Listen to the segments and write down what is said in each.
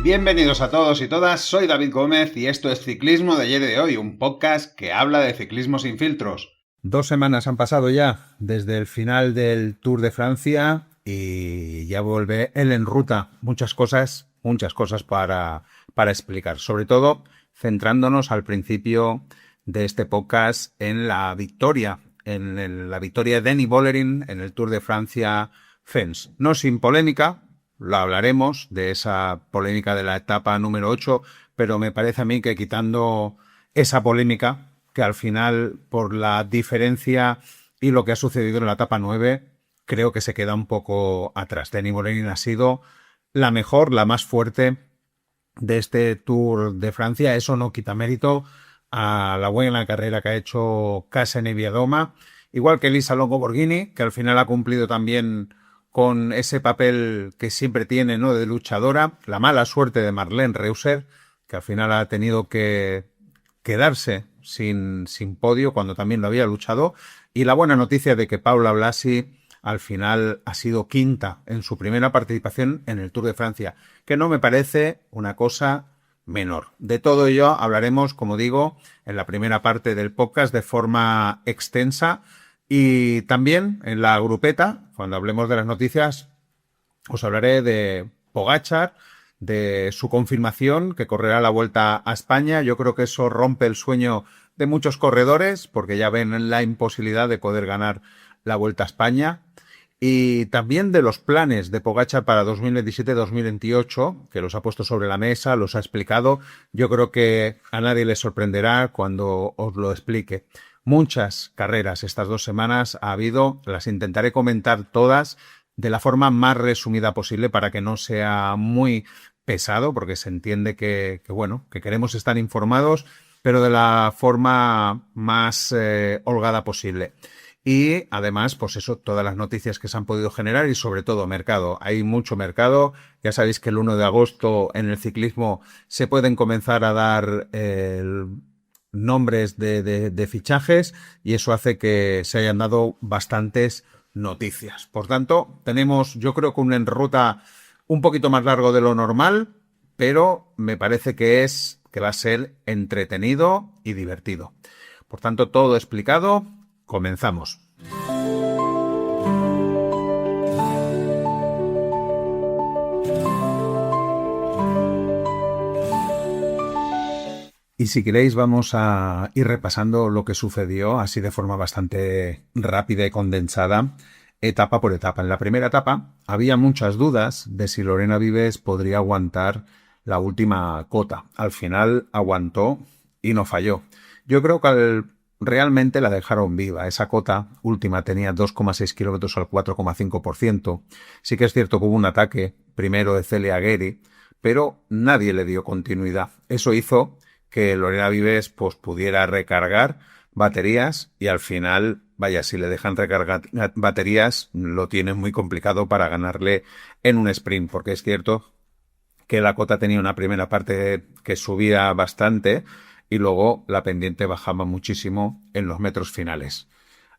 Bienvenidos a todos y todas, soy David Gómez y esto es Ciclismo de ayer y de hoy, un podcast que habla de ciclismo sin filtros. 2 semanas han pasado ya desde el final del Tour de Francia y ya vuelve él en ruta. Muchas cosas para explicar. Sobre todo centrándonos al principio de este podcast en la victoria, la victoria de Danny Vollering en el Tour de Francia Fens. No sin polémica, lo hablaremos de esa polémica de la etapa número 8, pero me parece a mí que quitando esa polémica, que al final, por la diferencia y lo que ha sucedido en la etapa 9, creo que se queda un poco atrás. Danny Vollering ha sido la mejor, la más fuerte de este Tour de Francia. Eso no quita mérito a la buena carrera que ha hecho Casa Neviadoma, igual que Elisa Longo Borghini, que al final ha cumplido también con ese papel que siempre tiene, ¿no?, de luchadora. La mala suerte de Marlene Reusser, que al final ha tenido que quedarse sin podio cuando también lo había luchado, y la buena noticia de que Paula Blasi al final ha sido quinta en su primera participación en el Tour de Francia, que no me parece una cosa menor. De todo ello hablaremos, como digo, en la primera parte del podcast de forma extensa, y también en la grupeta, cuando hablemos de las noticias, os hablaré de Pogačar, de su confirmación, que correrá la Vuelta a España. Yo creo que eso rompe el sueño de muchos corredores, porque ya ven la imposibilidad de poder ganar la Vuelta a España. Y también de los planes de Pogačar para 2027-2028, que los ha puesto sobre la mesa, los ha explicado. Yo creo que a nadie le sorprenderá cuando os lo explique. Muchas carreras estas 2 semanas ha habido, las intentaré comentar todas de la forma más resumida posible para que no sea muy pesado, porque se entiende que queremos estar informados, pero de la forma más holgada posible. Y además, pues eso, todas las noticias que se han podido generar y sobre todo mercado. Hay mucho mercado. Ya sabéis que el 1 de agosto en el ciclismo se pueden comenzar a dar nombres de fichajes, y eso hace que se hayan dado bastantes noticias. Por tanto, tenemos, yo creo que un en ruta un poquito más largo de lo normal, pero me parece que va a ser entretenido y divertido. Por tanto, todo explicado, comenzamos. Y si queréis vamos a ir repasando lo que sucedió así de forma bastante rápida y condensada, etapa por etapa. En la primera etapa había muchas dudas de si Lorena Vives podría aguantar la última cota. Al final aguantó y no falló. Yo creo que realmente la dejaron viva. Esa cota última tenía 2,6 kilómetros al 4,5%. Sí que es cierto que hubo un ataque primero de Celia Aguirre, pero nadie le dio continuidad. Eso hizo que Lorena Vives pues pudiera recargar baterías, y al final, vaya, si le dejan recargar baterías, lo tiene muy complicado para ganarle en un sprint, porque es cierto que la cota tenía una primera parte que subía bastante y luego la pendiente bajaba muchísimo en los metros finales.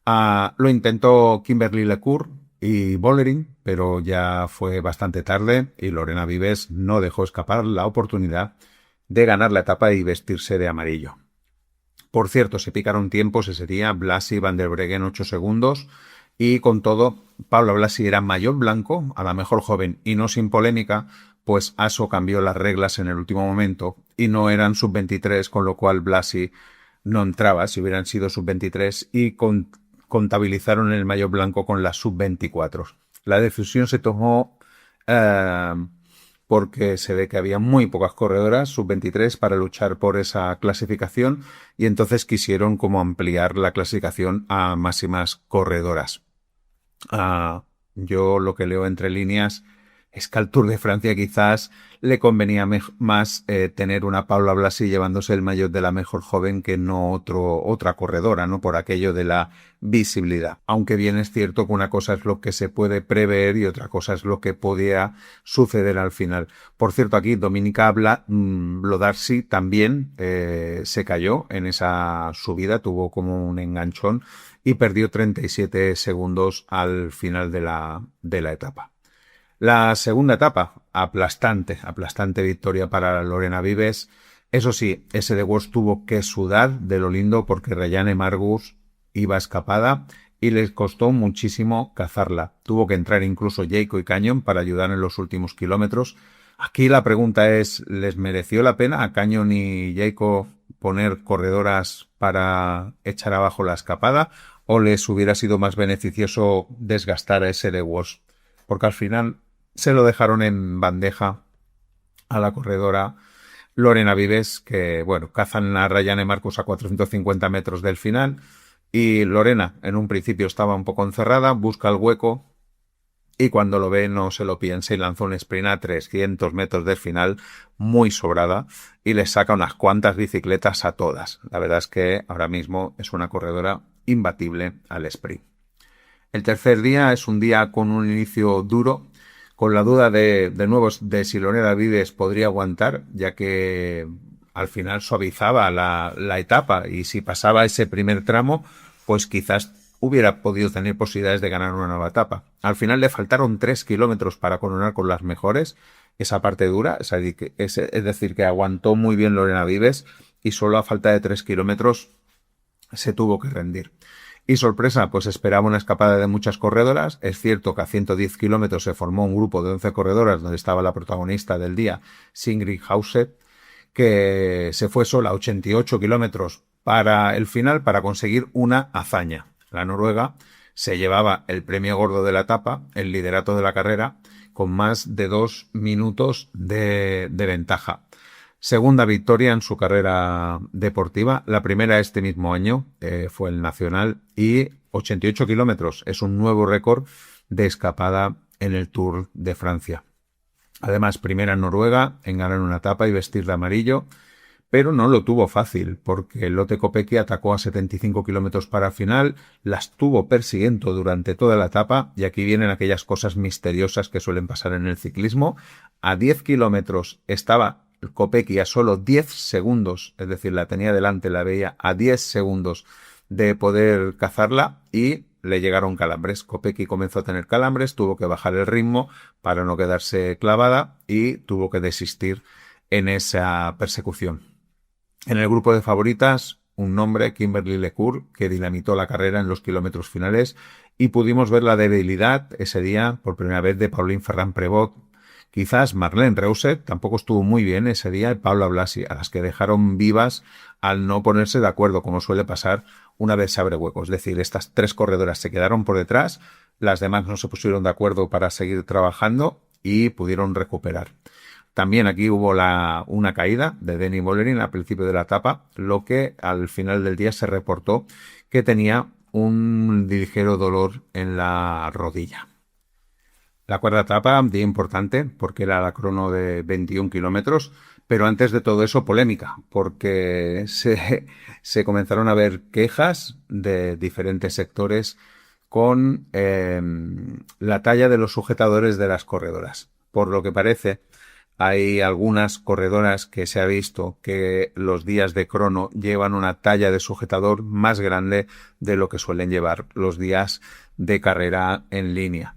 Lo intentó Kimberly Lecour y Vollering, pero ya fue bastante tarde y Lorena Vives no dejó escapar la oportunidad de ganar la etapa y vestirse de amarillo. Por cierto, se picaron tiempos ese día, Blasi y Van der Breggen 8 segundos, y con todo, Paula Blasi era maillot blanco, a la mejor joven, y no sin polémica, pues ASO cambió las reglas en el último momento y no eran sub-23, con lo cual Blasi no entraba si hubieran sido sub-23, y contabilizaron el maillot blanco con la sub-24. La decisión se tomó porque se ve que había muy pocas corredoras sub-23 para luchar por esa clasificación, y entonces quisieron como ampliar la clasificación a máximas corredoras. Yo lo que leo entre líneas es que al Tour de Francia quizás le convenía más tener una Paula Blasi llevándose el maillot de la mejor joven que no otra corredora, ¿no? Por aquello de la visibilidad. Aunque bien es cierto que una cosa es lo que se puede prever y otra cosa es lo que podía suceder al final. Por cierto, aquí Dominika Vlodarczyk también se cayó en esa subida, tuvo como un enganchón y perdió 37 segundos al final de la etapa. La segunda etapa aplastante victoria para Lorena Vives. Eso sí, SD Works tuvo que sudar de lo lindo porque Rayane Margus iba escapada y les costó muchísimo cazarla. Tuvo que entrar incluso Jayco y Canyon para ayudar en los últimos kilómetros. Aquí la pregunta es, ¿les mereció la pena a Canyon y Jayco poner corredoras para echar abajo la escapada o les hubiera sido más beneficioso desgastar a SD Works? Porque al final se lo dejaron en bandeja a la corredora Lorena Vives, que bueno, cazan a Rayane Marcus a 450 metros del final y Lorena en un principio estaba un poco encerrada, busca el hueco y cuando lo ve no se lo piensa y lanzó un sprint a 300 metros del final muy sobrada y les saca unas cuantas bicicletas a todas. La verdad es que ahora mismo es una corredora imbatible al sprint. El tercer día es un día con un inicio duro, con la duda de nuevo de si Lorena Vives podría aguantar, ya que al final suavizaba la etapa y si pasaba ese primer tramo, pues quizás hubiera podido tener posibilidades de ganar una nueva etapa. Al final le faltaron 3 kilómetros para coronar con las mejores, esa parte dura, es decir, que aguantó muy bien Lorena Vives y solo a falta de 3 kilómetros se tuvo que rendir. Y sorpresa, pues esperaba una escapada de muchas corredoras. Es cierto que a 110 kilómetros se formó un grupo de 11 corredoras donde estaba la protagonista del día, Sigrid Hauset, que se fue sola a 88 kilómetros para el final para conseguir una hazaña. La noruega se llevaba el premio gordo de la etapa, el liderato de la carrera, con más de 2 minutos de ventaja. Segunda victoria en su carrera deportiva, la primera este mismo año, fue el Nacional, y 88 kilómetros, es un nuevo récord de escapada en el Tour de Francia. Además, primera en Noruega en ganar una etapa y vestir de amarillo, pero no lo tuvo fácil, porque Lotte Kopecky atacó a 75 kilómetros para el final, la estuvo persiguiendo durante toda la etapa, y aquí vienen aquellas cosas misteriosas que suelen pasar en el ciclismo. A 10 kilómetros estaba Kopecky a solo 10 segundos, es decir, la tenía delante, la veía a 10 segundos de poder cazarla y le llegaron calambres. Kopecky comenzó a tener calambres, tuvo que bajar el ritmo para no quedarse clavada y tuvo que desistir en esa persecución. En el grupo de favoritas, un nombre, Kimberly Lecour, que dinamitó la carrera en los kilómetros finales y pudimos ver la debilidad ese día por primera vez de Pauline Ferrand-Prévot. Quizás Marlene Reusset tampoco estuvo muy bien ese día y Paula Blasi, a las que dejaron vivas al no ponerse de acuerdo, como suele pasar una vez se abre hueco. Es decir, estas 3 corredoras se quedaron por detrás, las demás no se pusieron de acuerdo para seguir trabajando y pudieron recuperar. También aquí hubo una caída de Denny Bollerin al principio de la etapa, lo que al final del día se reportó que tenía un ligero dolor en la rodilla. La cuarta etapa, día importante, porque era la crono de 21 kilómetros, pero antes de todo eso, polémica, porque se comenzaron a ver quejas de diferentes sectores con la talla de los sujetadores de las corredoras. Por lo que parece, hay algunas corredoras que se ha visto que los días de crono llevan una talla de sujetador más grande de lo que suelen llevar los días de carrera en línea.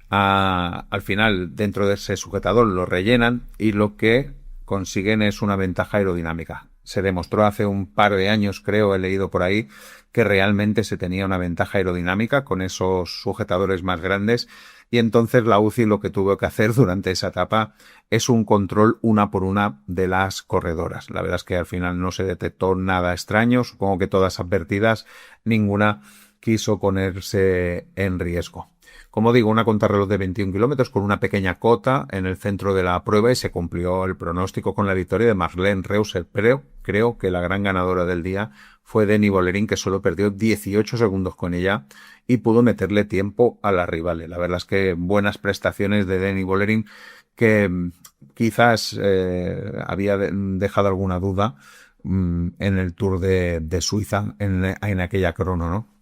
Al final, dentro de ese sujetador lo rellenan y lo que consiguen es una ventaja aerodinámica. Se demostró hace un par de años, creo, he leído por ahí, que realmente se tenía una ventaja aerodinámica con esos sujetadores más grandes y entonces la UCI lo que tuvo que hacer durante esa etapa es un control una por una de las corredoras. La verdad es que al final no se detectó nada extraño, supongo que todas advertidas, ninguna quiso ponerse en riesgo. Como digo, una contrarreloj de 21 kilómetros con una pequeña cota en el centro de la prueba y se cumplió el pronóstico con la victoria de Marlene Reusset, pero creo que la gran ganadora del día fue Denny Bollerin, que solo perdió 18 segundos con ella y pudo meterle tiempo a las rivales. La verdad es que buenas prestaciones de Denny Bollerin, que quizás había dejado alguna duda en el Tour de Suiza en aquella crono, ¿no?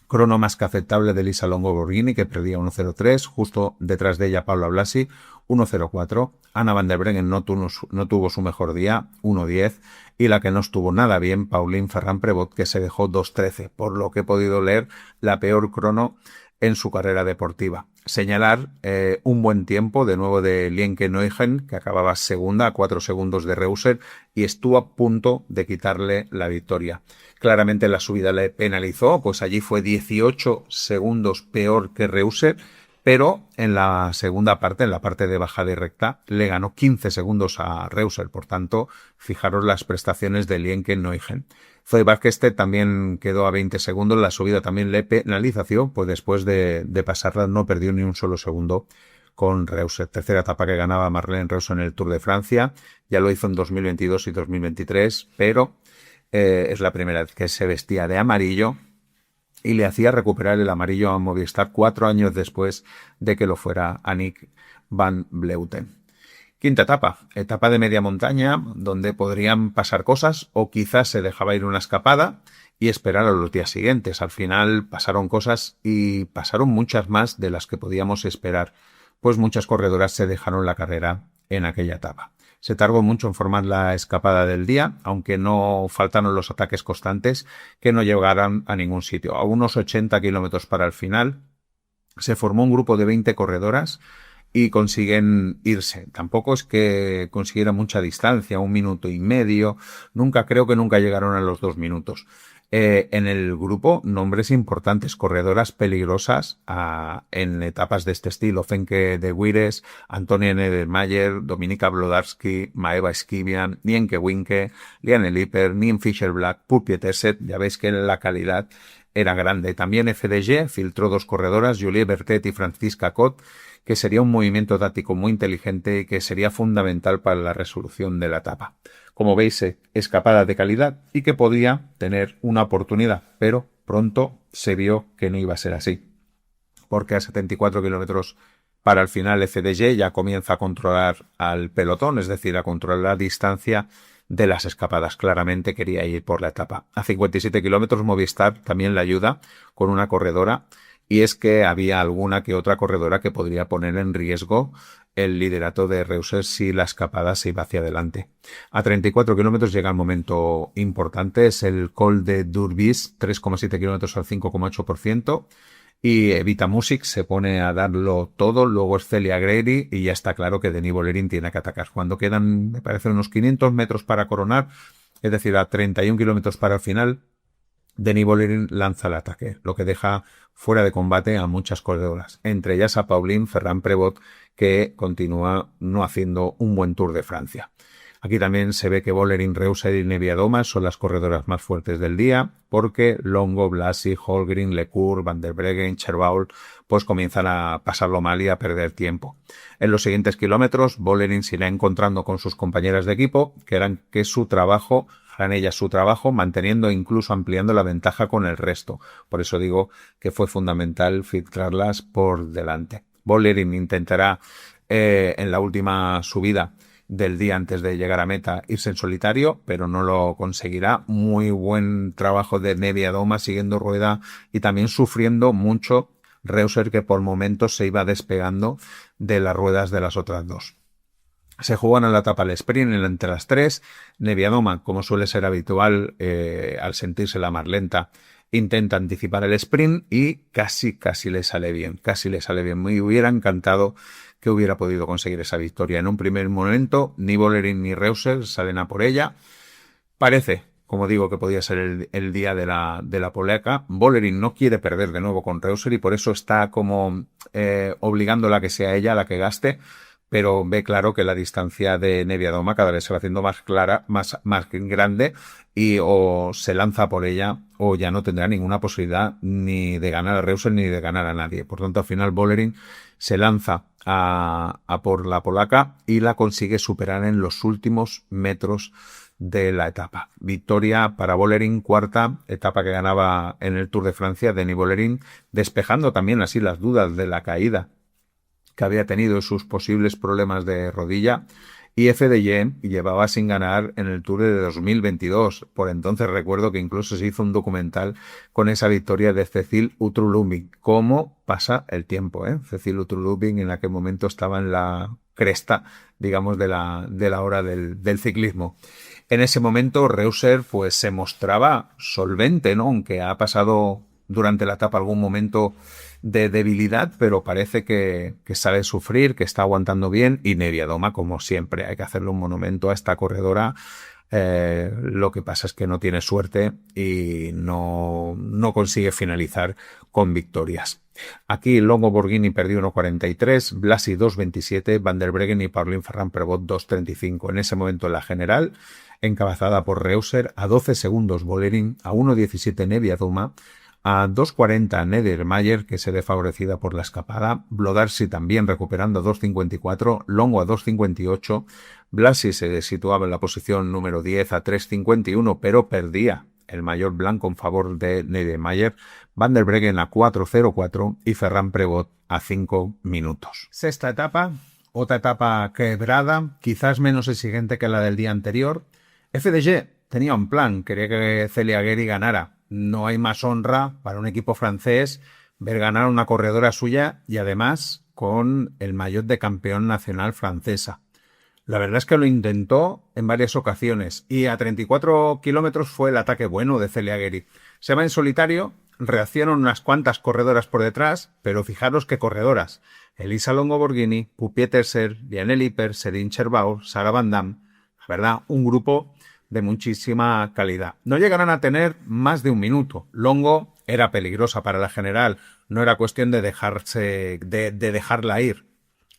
Crono más que aceptable de Lisa Longo Borghini, que perdía 1.03, justo detrás de ella Paula Blasi, 1.04. Anna van der Breggen no tuvo su mejor día, 1.10. Y la que no estuvo nada bien, Pauline Ferrand-Prévot, que se dejó 2.13. Por lo que he podido leer, la peor crono en su carrera deportiva. Señalar un buen tiempo de nuevo de Lienke Neugen, que acababa segunda a 4 segundos de Reuser y estuvo a punto de quitarle la victoria. Claramente la subida le penalizó, pues allí fue 18 segundos peor que Reuser, pero en la segunda parte, en la parte de bajada y recta, le ganó 15 segundos a Reuser. Por tanto, fijaros las prestaciones de Lienke Neugen. Zoe Barkestedt también quedó a 20 segundos, la subida también le penalizació, pues después de pasarla no perdió ni un solo segundo con Reuser. Tercera etapa que ganaba Marlene Reuser en el Tour de Francia, ya lo hizo en 2022 y 2023, pero es la primera vez que se vestía de amarillo y le hacía recuperar el amarillo a Movistar 4 años después de que lo fuera Annick van Vleuten. Quinta etapa de media montaña, donde podrían pasar cosas o quizás se dejaba ir una escapada y esperar a los días siguientes. Al final pasaron cosas y pasaron muchas más de las que podíamos esperar, pues muchas corredoras se dejaron la carrera en aquella etapa. Se tardó mucho en formar la escapada del día, aunque no faltaron los ataques constantes que no llegaran a ningún sitio. A unos 80 kilómetros para el final se formó un grupo de 20 corredoras y consiguen irse. Tampoco es que consiguiera mucha distancia, 1 minuto y medio. Creo que nunca llegaron a los 2 minutos. En el grupo, nombres importantes, corredoras peligrosas en etapas de este estilo. Fenke de Wires, Antonia Nedermayer, Dominika Blodarski, Maeva Skibian, Nienke Winke, Liane Lippert, Nien Fischer Black, Pur Pieterset. Ya veis que la calidad era grande. También FDG filtró 2 corredoras, Julie Bertet y Franziska Kot, que sería un movimiento táctico muy inteligente y que sería fundamental para la resolución de la etapa. Como veis, escapada de calidad y que podía tener una oportunidad, pero pronto se vio que no iba a ser así, porque a 74 kilómetros para el final FDG ya comienza a controlar al pelotón, es decir, a controlar la distancia de las escapadas. Claramente quería ir por la etapa. A 57 kilómetros Movistar también le ayuda con una corredora, y es que había alguna que otra corredora que podría poner en riesgo el liderato de Reuser si la escapada se iba hacia adelante. A 34 kilómetros llega el momento importante, es el Col de Durbis, 3,7 kilómetros al 5,8%, y Evita Music se pone a darlo todo, luego es Celia Grady y ya está claro que Denis Bollerin tiene que atacar. Cuando quedan, me parece, unos 500 metros para coronar, es decir, a 31 kilómetros para el final, Denis Bollerin lanza el ataque, lo que deja fuera de combate a muchas corredoras, entre ellas a Pauline Ferrand-Prévot, que continúa no haciendo un buen Tour de Francia. Aquí también se ve que Bollerin, Reuser y Neviadoma son las corredoras más fuertes del día, porque Longo, Blasi, Holgren, Lecour, Van der Breggen, Cherbaul pues comienzan a pasarlo mal y a perder tiempo. En los siguientes kilómetros, Bollerin se irá encontrando con sus compañeras de equipo, que harán ellas su trabajo, manteniendo e incluso ampliando la ventaja con el resto. Por eso digo que fue fundamental filtrarlas por delante. Bollerin intentará en la última subida del día antes de llegar a meta irse en solitario, pero no lo conseguirá. Muy buen trabajo de Neviadoma siguiendo rueda y también sufriendo mucho Reuser, que por momentos se iba despegando de las ruedas de las otras dos. Se juegan en la etapa al sprint entre las 3. Neviadoma, como suele ser habitual, al sentirse la más lenta, intenta anticipar el sprint y casi le sale bien. Me hubiera encantado que hubiera podido conseguir esa victoria. En un primer momento, ni Bollerin ni Reuser salen a por ella. Parece, como digo, que podía ser el día de la polaca. Bollerin no quiere perder de nuevo con Reuser y por eso está como obligándola a que sea ella la que gaste, pero ve claro que la distancia de Neviadoma cada vez se va haciendo más clara, más grande, y o se lanza por ella o ya no tendrá ninguna posibilidad ni de ganar a Reuser ni de ganar a nadie. Por tanto, al final Bollerin se lanza a por la polaca y la consigue superar en los últimos metros de la etapa. Victoria para Bollerin, cuarta etapa que ganaba en el Tour de Francia, Denis Bollerin, despejando también así las dudas de la caída que había tenido sus posibles problemas de rodilla, y FDG llevaba sin ganar en el Tour de 2022. Por entonces recuerdo que incluso se hizo un documental con esa victoria de Cecile Utrulubing. ¿Cómo pasa el tiempo, Cecile Utrulubing en aquel momento estaba en la cresta, digamos, de la hora del ciclismo. En ese momento Reuser pues se mostraba solvente, ¿no? Aunque ha pasado durante la etapa algún momento de debilidad, pero parece que sabe sufrir, que está aguantando bien, y Neviadoma, como siempre, hay que hacerle un monumento a esta corredora. Lo que pasa es que no tiene suerte y no consigue finalizar con victorias. Aquí Longo Borghini perdió 1.43, Blasi 2.27, Van der Breggen y Pauline Ferrand-Prévot 2.35. En ese momento la general, encabezada por Reuser, a 12 segundos Vollering, a 1.17 Neviadoma, a 2.40 Nedermayer, que se ve favorecida por la escapada, Blodarsi también recuperando a 2.54, Longo a 2.58, Blasi se situaba en la posición número 10 a 3.51, pero perdía el mayor blanco en favor de Nedermayer, Van der Breggen a 4.04 y Ferrand-Prévot a 5 minutos. Sexta etapa, otra etapa quebrada, quizás menos exigente que la del día anterior. FDG tenía un plan, quería que Celia Guéry ganara. No hay más honra para un equipo francés ver ganar a una corredora suya y además con el maillot de campeón nacional francesa. La verdad es que lo intentó en varias ocasiones y a 34 kilómetros fue el ataque bueno de Celia Guéry. Se va en solitario, reaccionan unas cuantas corredoras por detrás, pero fijaros qué corredoras. Elisa Longo Borghini, Pupier Tercer, Liane Lippert, Céline Cherbaud, Sara Van Damme. La verdad, un grupo de muchísima calidad. No llegarán a tener más de un minuto. Longo era peligrosa para la general, no era cuestión de dejarla ir.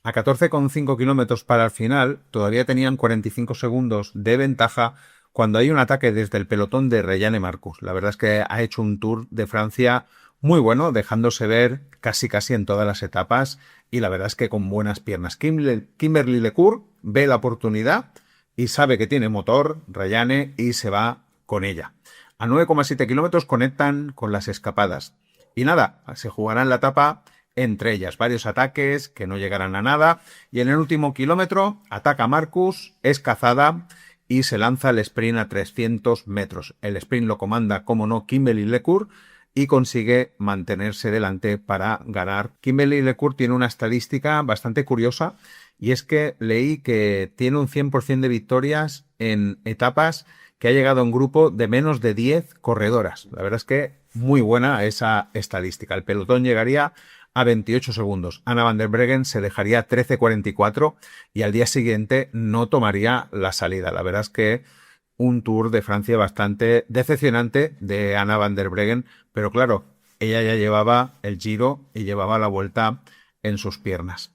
A 14,5 kilómetros para el final, todavía tenían 45 segundos de ventaja cuando hay un ataque desde el pelotón de Rayane Marcus. La verdad es que ha hecho un Tour de Francia muy bueno, dejándose ver casi en todas las etapas y la verdad es que con buenas piernas. Kimberly Lecourt ve la oportunidad y sabe que tiene motor, Rayane, y se va con ella. A 9,7 kilómetros conectan con las escapadas. Y nada, se jugarán la etapa entre ellas. Varios ataques que no llegarán a nada. Y en el último kilómetro ataca Marcus, es cazada y se lanza el sprint a 300 metros. El sprint lo comanda, como no, Kimberly Lecourt y consigue mantenerse delante para ganar. Kimberly Lecourt tiene una estadística bastante curiosa. Y es que leí que tiene un 100% de victorias en etapas que ha llegado en grupo de menos de 10 corredoras. La verdad es que muy buena esa estadística. El pelotón llegaría a 28 segundos. Anna Van der Breggen se dejaría 13.44 y al día siguiente no tomaría la salida. La verdad es que un Tour de Francia bastante decepcionante de Anna Van der Breggen, pero claro, ella ya llevaba el Giro y llevaba la Vuelta en sus piernas.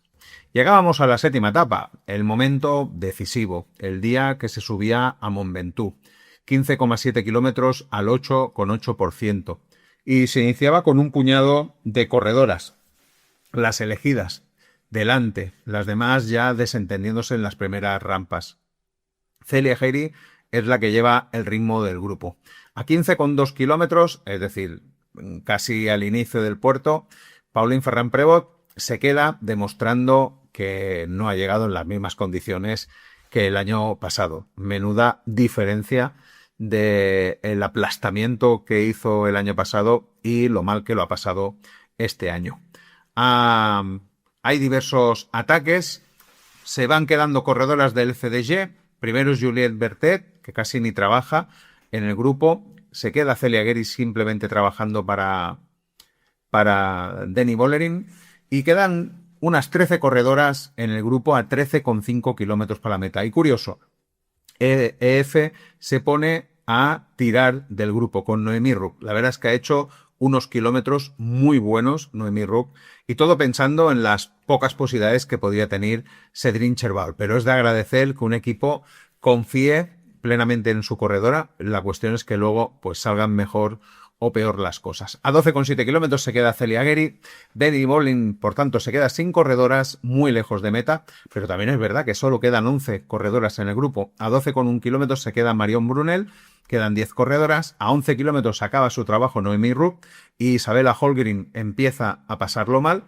Llegábamos a la séptima etapa, el momento decisivo, el día que se subía a Mont Ventoux, 15,7 kilómetros al 8,8%. Y se iniciaba con un puñado de corredoras, las elegidas, delante, las demás ya desentendiéndose en las primeras rampas. Celia Guéry es la que lleva el ritmo del grupo. A 15,2 kilómetros, es decir, casi al inicio del puerto, Pauline Ferrand-Prévot se queda demostrando que no ha llegado en las mismas condiciones que el año pasado. Menuda diferencia del aplastamiento que hizo el año pasado y lo mal que lo ha pasado este año. Hay diversos ataques, se van quedando corredoras del FDG. Primero es Juliette Berthet, que casi ni trabaja en el grupo. Se queda Celia Guéry simplemente trabajando para Denny Vollering. Y quedan unas 13 corredoras en el grupo a 13,5 kilómetros para la meta. Y curioso, EF se pone a tirar del grupo con Noémie Ruck. La verdad es que ha hecho unos kilómetros muy buenos Noémie Ruck y todo pensando en las pocas posibilidades que podría tener Céline Cherbaud. Pero es de agradecer que un equipo confíe plenamente en su corredora. La cuestión es que luego pues salgan mejor o peor las cosas. A 12,7 kilómetros se queda Celia Guéry. Denny Vollering, por tanto, se queda sin corredoras, muy lejos de meta, pero también es verdad que solo quedan 11 corredoras en el grupo. A 12,1 kilómetros se queda Marion Brunel, quedan 10 corredoras. A 11 kilómetros acaba su trabajo Noémie Ruck y Isabella Holgren empieza a pasarlo mal.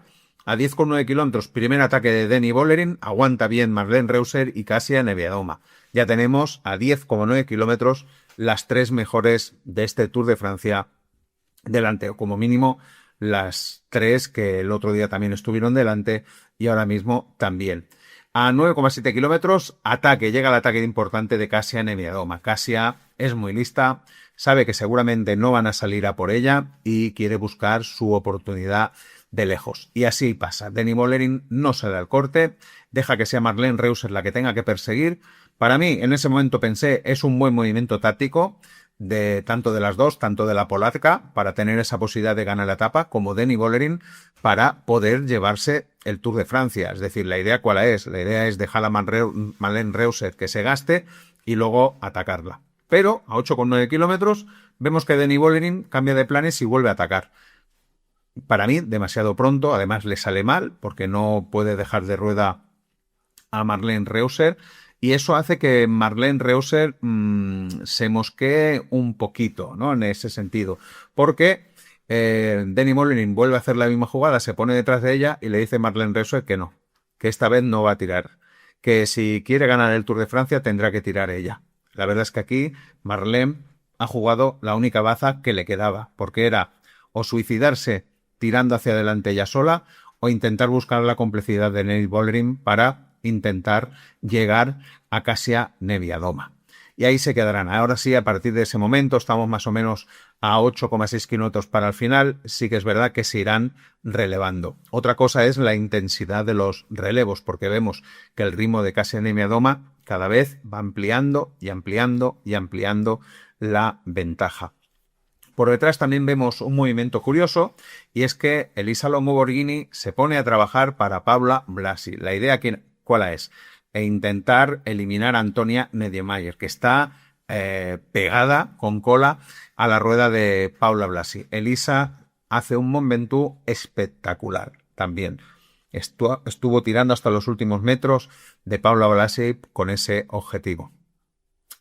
A 10,9 kilómetros, primer ataque de Denny Vollering, aguanta bien Marlene Reuser y Kasia Neviadoma. Ya tenemos a 10,9 kilómetros las tres mejores de este Tour de Francia delante, o como mínimo las tres que el otro día también estuvieron delante y ahora mismo también. A 9,7 kilómetros, llega el ataque importante de Kasia Neviadoma. Kasia es muy lista, sabe que seguramente no van a salir a por ella y quiere buscar su oportunidad de lejos. Y así pasa. Denny Böllering no se da el corte, deja que sea Marlene Reusser la que tenga que perseguir. Para mí, en ese momento pensé, es un buen movimiento táctico, de tanto de las dos, tanto de la polaca, para tener esa posibilidad de ganar la etapa, como Denny Böllering para poder llevarse el Tour de Francia. Es decir, ¿la idea cuál es? La idea es dejar a Marlene Reusser que se gaste y luego atacarla. Pero a 8,9 kilómetros vemos que Denny Böllering cambia de planes y vuelve a atacar. Para mí, demasiado pronto, además le sale mal, porque no puede dejar de rueda a Marlene Reusser, y eso hace que Marlene Reusser se mosquee un poquito, ¿no? En ese sentido, porque Denny Böllering vuelve a hacer la misma jugada, se pone detrás de ella y le dice a Marlene Reusser que no, que esta vez no va a tirar, que si quiere ganar el Tour de Francia tendrá que tirar ella. La verdad es que aquí Marlene ha jugado la única baza que le quedaba, porque era o suicidarse tirando hacia adelante ella sola o intentar buscar la complicidad de Denny Böllering para intentar llegar a Kasia Niewiadoma. Y ahí se quedarán. Ahora sí, a partir de ese momento, estamos más o menos a 8,6 kilómetros para el final. Sí que es verdad que se irán relevando. Otra cosa es la intensidad de los relevos, porque vemos que el ritmo de Kasia Niewiadoma cada vez va ampliando y ampliando y ampliando la ventaja. Por detrás también vemos un movimiento curioso, y es que Elisa Longo Borghini se pone a trabajar para Paula Blasi. La idea, ¿cuál es? Intentar eliminar a Antonia Niedermayer, que está pegada con cola a la rueda de Paula Blasi. Elisa hace un Mont Ventoux espectacular también. Estuvo tirando hasta los últimos metros de Paula Blasi con ese objetivo.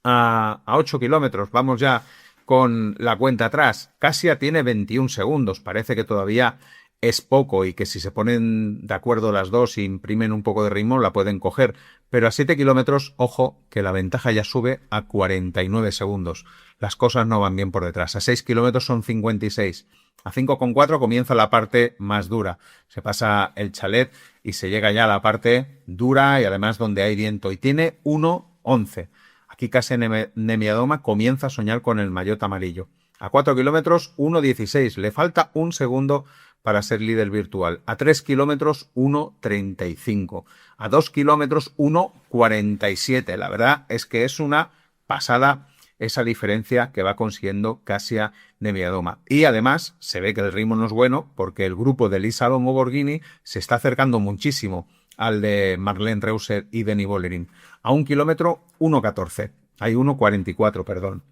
A 8 kilómetros, vamos ya con la cuenta atrás. Kasia tiene 21 segundos. Parece que todavía es poco y que si se ponen de acuerdo las dos y imprimen un poco de ritmo la pueden coger. Pero a 7 kilómetros, ojo, que la ventaja ya sube a 49 segundos. Las cosas no van bien por detrás. A 6 kilómetros son 56. A 5,4 comienza la parte más dura. Se pasa el chalet y se llega ya a la parte dura y además donde hay viento. Y tiene 1,11. Aquí Kasia Niewiadoma comienza a soñar con el maillot amarillo. A 4 kilómetros, 1,16. Le falta un segundo para ser líder virtual. A 3 kilómetros, 1,35. A 2 kilómetros, 1,47. La verdad es que es una pasada esa diferencia que va consiguiendo Kasia Niewiadoma. Y además se ve que el ritmo no es bueno porque el grupo de Elisa Longo Borghini se está acercando muchísimo al de Marlene Reusser y Denny Böllering. A 1 kilómetro, 1,14. Hay 1,44, perdón.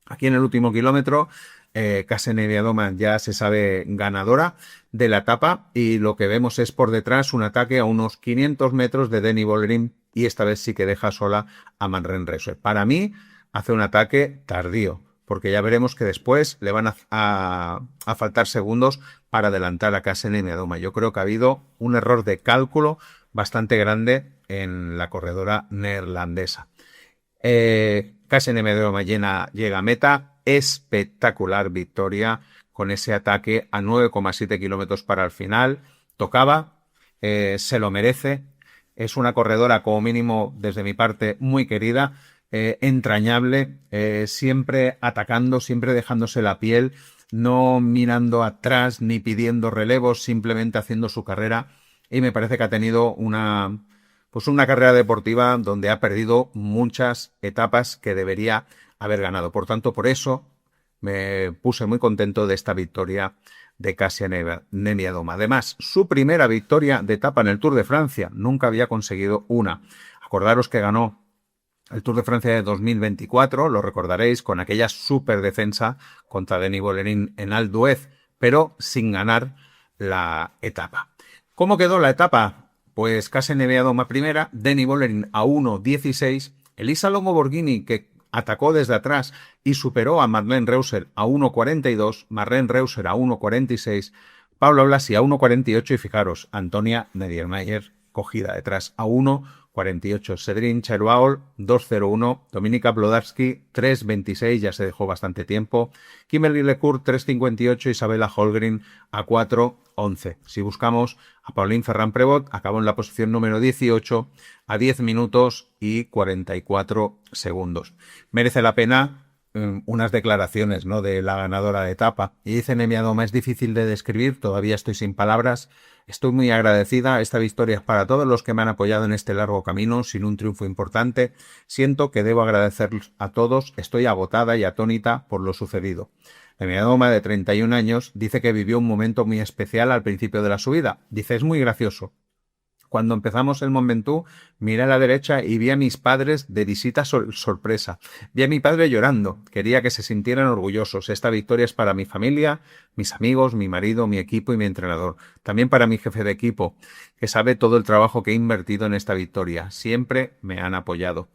Aquí en el último kilómetro, Kasia Niewiadoma ya se sabe ganadora de la etapa y lo que vemos es por detrás un ataque a unos 500 metros de Denny Böllering y esta vez sí que deja sola a Marlene Reusser. Para mí hace un ataque tardío, porque ya veremos que después le van a faltar segundos para adelantar a Kasia Niewiadoma. Yo creo que ha habido un error de cálculo bastante grande en la corredora neerlandesa. Kasia Niewiadoma llega a meta. Espectacular victoria con ese ataque a 9,7 kilómetros para el final. Tocaba, se lo merece. Es una corredora, como mínimo, desde mi parte, muy querida, entrañable, siempre atacando, siempre dejándose la piel, no mirando atrás ni pidiendo relevos, simplemente haciendo su carrera. Y me parece que ha tenido una carrera deportiva donde ha perdido muchas etapas que debería haber ganado. Por tanto, por eso me puse muy contento de esta victoria de Kasia Niewiadoma. Además, su primera victoria de etapa en el Tour de Francia. Nunca había conseguido una. Acordaros que ganó el Tour de Francia de 2024, lo recordaréis, con aquella super defensa contra Denny Böllering en Alpe d'Huez, pero sin ganar la etapa. ¿Cómo quedó la etapa? Pues Kasia Niewiadoma primera, Denny Böllering a 1,16, Elisa Longo Borghini, que atacó desde atrás y superó a Marlene Reusser a 1,42, Marlene Reusser a 1,46, Paula Blasi a 1,48 y fijaros, Antonia Niedermayer cogida detrás a 1,48. Cédric Chairouaul 2,01, Dominika Wlodarski 3,26, ya se dejó bastante tiempo, Kimberly Lecourt 3,58, Isabella Holmgren a 4,11. Si buscamos a Pauline Ferrand-Prévot, acabó en la posición número 18 a 10 minutos y 44 segundos. Merece la pena unas declaraciones, ¿no?, de la ganadora de etapa. Y dice Nemyadoma: es difícil de describir, todavía estoy sin palabras. Estoy muy agradecida. Esta victoria es para todos los que me han apoyado en este largo camino, sin un triunfo importante. Siento que debo agradecer a todos. Estoy agotada y atónita por lo sucedido. Nemyadoma, de 31 años, dice que vivió un momento muy especial al principio de la subida. Dice: es muy gracioso. Cuando empezamos el Mont Ventoux, miré a la derecha y vi a mis padres de visita sorpresa. Vi a mi padre llorando. Quería que se sintieran orgullosos. Esta victoria es para mi familia, mis amigos, mi marido, mi equipo y mi entrenador. También para mi jefe de equipo, que sabe todo el trabajo que he invertido en esta victoria. Siempre me han apoyado.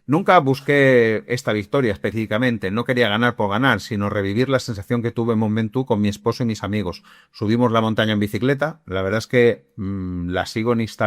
Nunca busqué esta victoria específicamente. No quería ganar por ganar, sino revivir la sensación que tuve en Mont Ventoux con mi esposo y mis amigos. Subimos la montaña en bicicleta. La verdad es que la sigo en Instagram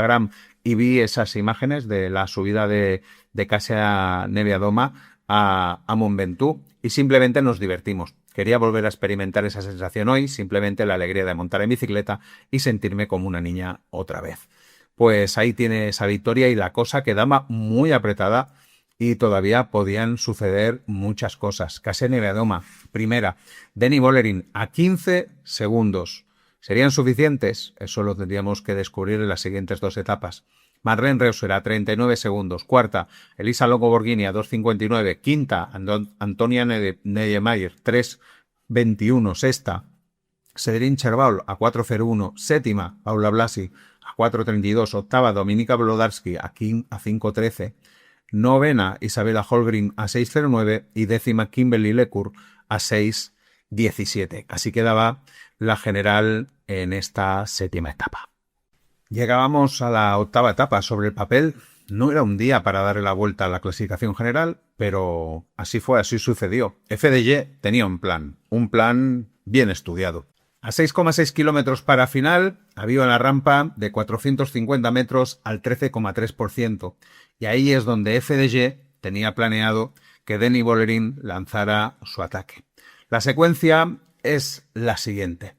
y vi esas imágenes de la subida de Kasia Nemyadoma a Mont Ventoux y simplemente nos divertimos. Quería volver a experimentar esa sensación hoy, simplemente la alegría de montar en bicicleta y sentirme como una niña otra vez. Pues ahí tiene esa victoria y la cosa quedaba muy apretada y todavía podían suceder muchas cosas. Kasia Nemyadoma, primera. Denny Bollerin a 15 segundos. ¿Serían suficientes? Eso lo tendríamos que descubrir en las siguientes dos etapas. Marlene Reusser a 39 segundos. Cuarta, Elisa Longo Borghini a 2.59. Quinta, Antonia Nedemeyer, 3.21. Sexta, Cédric Cherbaul a 4.01. Séptima, Paula Blasi a 4.32. Octava, Dominika Wlodarski a 5.13. Novena, Isabella Holgren a 6.09. Y décima, Kimberly Lecour a 6.17. Así quedaba la general en esta séptima etapa. Llegábamos a la octava etapa. Sobre el papel no era un día para darle la vuelta a la clasificación general, pero así fue, así sucedió. FDJ tenía un plan bien estudiado. A 6,6 kilómetros para final había una rampa de 450 metros al 13,3%. Y ahí es donde FDJ tenía planeado que Denny Bollerin lanzara su ataque. La secuencia es la siguiente.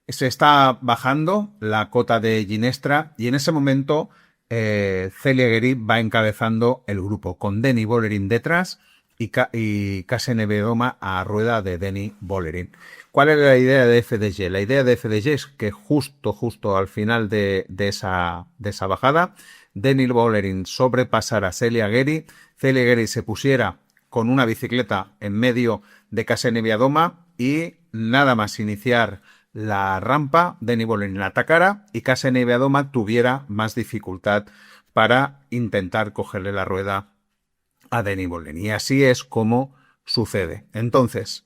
Se está bajando la cota de Ginestra y en ese momento Celia Guerí va encabezando el grupo con Denny Bollerin detrás y Kasia Nemyadoma a rueda de Denny Bollerin. ¿Cuál era la idea de FDJ? La idea de FDJ es que justo al final de esa bajada, Denny Bollerin sobrepasara a Celia Guerí, Celia Guerí se pusiera con una bicicleta en medio de Kasia Nemyadoma y nada más iniciar la rampa, Denny Bollerin la atacara y Kasia Nemyadoma tuviera más dificultad para intentar cogerle la rueda a Denny Bollerin. Y así es como sucede. Entonces,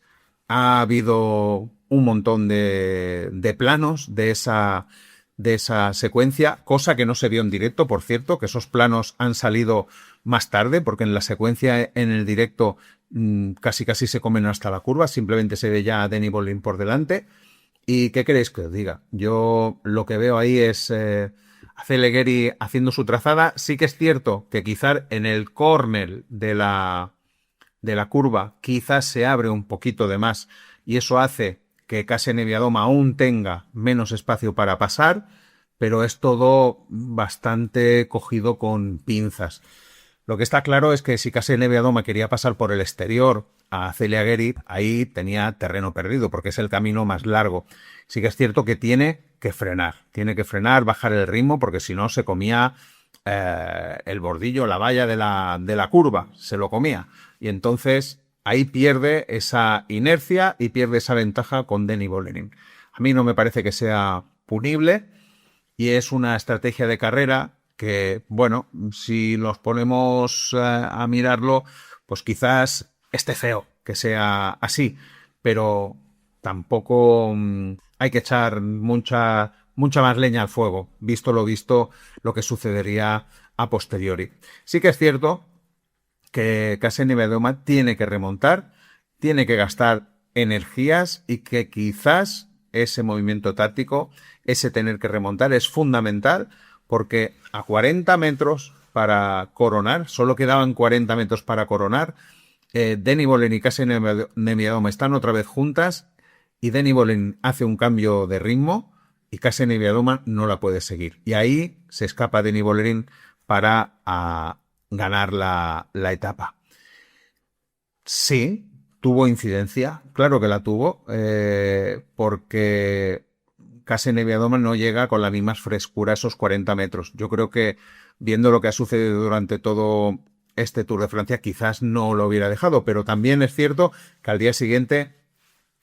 ha habido un montón de planos de esa secuencia, cosa que no se vio en directo, por cierto, que esos planos han salido más tarde, porque en la secuencia en el directo casi se comen hasta la curva, simplemente se ve ya a Denny Bollerin por delante. ¿Y qué queréis que os diga? Yo lo que veo ahí es a Celia Guerí haciendo su trazada. Sí que es cierto que quizás en el córner de la curva quizás se abre un poquito de más y eso hace que Kasia Nemyadoma aún tenga menos espacio para pasar, pero es todo bastante cogido con pinzas. Lo que está claro es que si Kasia Nemyadoma quería pasar por el exterior a Celia Guerí, ahí tenía terreno perdido, porque es el camino más largo. Sí que es cierto que tiene que frenar, bajar el ritmo, porque si no se comía el bordillo, la valla de la curva, se lo comía. Y entonces ahí pierde esa inercia y pierde esa ventaja con Denny Bollerin. A mí no me parece que sea punible y es una estrategia de carrera que, bueno, si nos ponemos a mirarlo, pues quizás esté feo que sea así, pero tampoco hay que echar mucha más leña al fuego, visto lo que sucedería a posteriori. Sí que es cierto que Kasia Nemyadoma tiene que remontar, tiene que gastar energías y que quizás ese movimiento táctico, ese tener que remontar es fundamental porque a 40 metros para coronar, solo quedaban 40 metros para coronar, Denny Bollerin y Kasia Nemyadoma están otra vez juntas y Denny Bollerin hace un cambio de ritmo y Kasia Nemyadoma no la puede seguir. Y ahí se escapa Denny Bollerin para ganar la etapa. Sí, tuvo incidencia, claro que la tuvo, porque Kasen Nebiadoma no llega con la misma frescura a esos 40 metros. Yo creo que, viendo lo que ha sucedido durante todo este Tour de Francia, quizás no lo hubiera dejado, pero también es cierto que al día siguiente,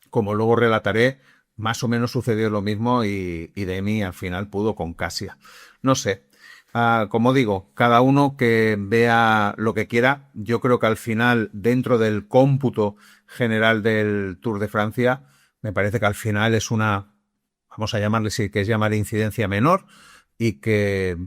como luego relataré, más o menos sucedió lo mismo y Demi al final pudo con Kasia. No sé, como digo, cada uno que vea lo que quiera. Yo creo que al final, dentro del cómputo general del Tour de Francia, me parece que al final es una, vamos a llamarle, sí, que es llamar incidencia menor, y que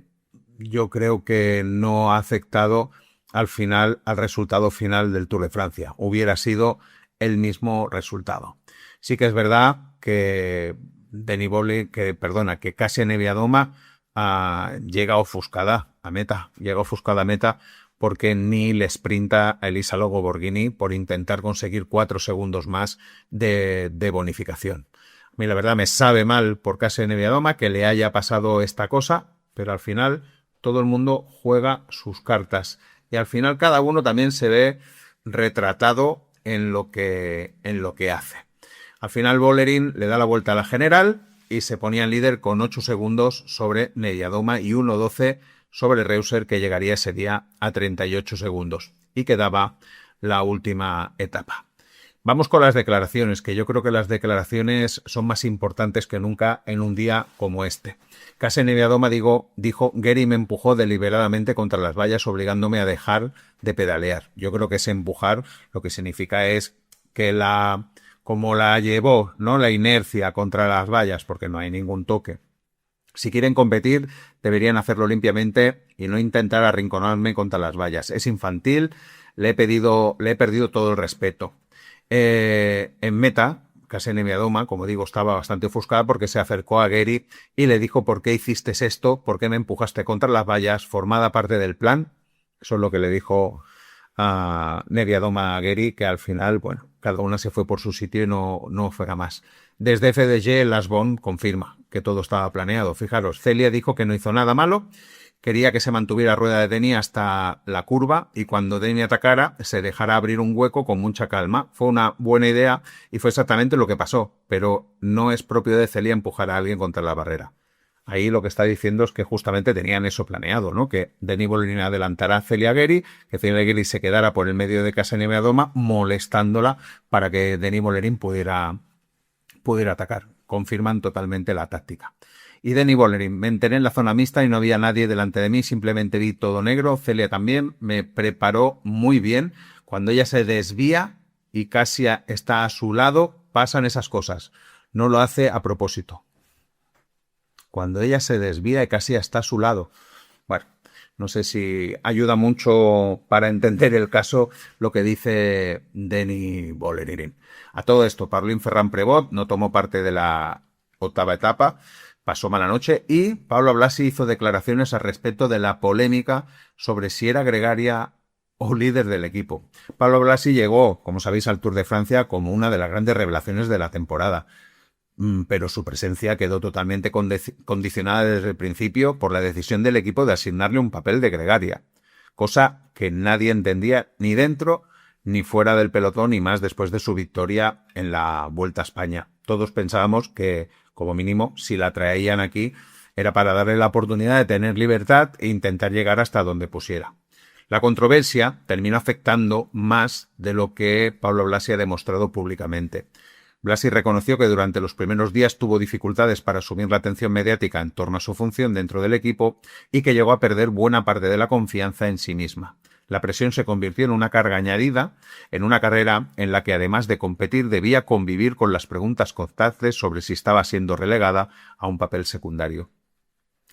yo creo que no ha afectado al final al resultado final del Tour de Francia. Hubiera sido el mismo resultado. Sí que es verdad que que Kasia Nebiadoma llega ofuscada a meta, porque ni le sprinta a Elisa Logo Borghini por intentar conseguir 4 segundos más de bonificación. A mí la verdad me sabe mal por Kasia Nebiadoma que le haya pasado esta cosa, pero al final todo el mundo juega sus cartas y al final cada uno también se ve retratado en lo que hace. Al final Vollering le da la vuelta a la general y se ponía en líder con 8 segundos sobre Nebiadoma y 1.12 sobre Reuser, que llegaría ese día a 38 segundos y quedaba la última etapa. Vamos con las declaraciones, que yo creo que las declaraciones son más importantes que nunca en un día como este. Kasia Nebiadoma dijo: Gary me empujó deliberadamente contra las vallas obligándome a dejar de pedalear. Yo creo que ese empujar lo que significa es que como la llevó, ¿no?, la inercia contra las vallas, porque no hay ningún toque. Si quieren competir, deberían hacerlo limpiamente y no intentar arrinconarme contra las vallas. Es infantil, le he perdido todo el respeto. En meta, Kasia Nebiadoma, como digo, estaba bastante ofuscada porque se acercó a Gary y le dijo: ¿por qué hiciste esto? ¿Por qué me empujaste contra las vallas? ¿Formada parte del plan? Eso es lo que le dijo a Nebiadoma a Gary, que al final, bueno, cada una se fue por su sitio y no fue a más. Desde FDG, Lasbon confirma que todo estaba planeado. Fijaros, Celia dijo que no hizo nada malo, quería que se mantuviera rueda de Denny hasta la curva y cuando Denny atacara se dejara abrir un hueco con mucha calma. Fue una buena idea y fue exactamente lo que pasó, pero no es propio de Celia empujar a alguien contra la barrera. Ahí lo que está diciendo es que justamente tenían eso planeado, ¿no? Que Denny Vollering adelantara a Celia Gary, que Celia Gary se quedara por el medio de Kasia Nebiadoma molestándola para que Denny Vollering pudiera atacar. Confirman totalmente la táctica. Y Denny Vollering: me enteré en la zona mixta y no había nadie delante de mí, simplemente vi todo negro. Celia también me preparó muy bien. Cuando ella se desvía y Kasia está a su lado, pasan esas cosas. No lo hace a propósito. Cuando ella se desvía y Kasia está a su lado. Bueno, no sé si ayuda mucho para entender el caso lo que dice Denny Vollering. A todo esto, Parlin Ferrand-Prévot no tomó parte de la octava etapa, pasó mala noche, y Pablo Blasi hizo declaraciones al respecto de la polémica sobre si era gregaria o líder del equipo. Pablo Blasi llegó, como sabéis, al Tour de Francia como una de las grandes revelaciones de la temporada, pero su presencia quedó totalmente condicionada desde el principio por la decisión del equipo de asignarle un papel de gregaria, cosa que nadie entendía ni dentro ni fuera del pelotón, y más después de su victoria en la Vuelta a España. Todos pensábamos que, como mínimo, si la traían aquí, era para darle la oportunidad de tener libertad e intentar llegar hasta donde pusiera. La controversia terminó afectando más de lo que Pablo Blasi ha demostrado públicamente. Blasi reconoció que durante los primeros días tuvo dificultades para asumir la atención mediática en torno a su función dentro del equipo y que llegó a perder buena parte de la confianza en sí misma. La presión se convirtió en una carga añadida en una carrera en la que, además de competir, debía convivir con las preguntas constantes sobre si estaba siendo relegada a un papel secundario.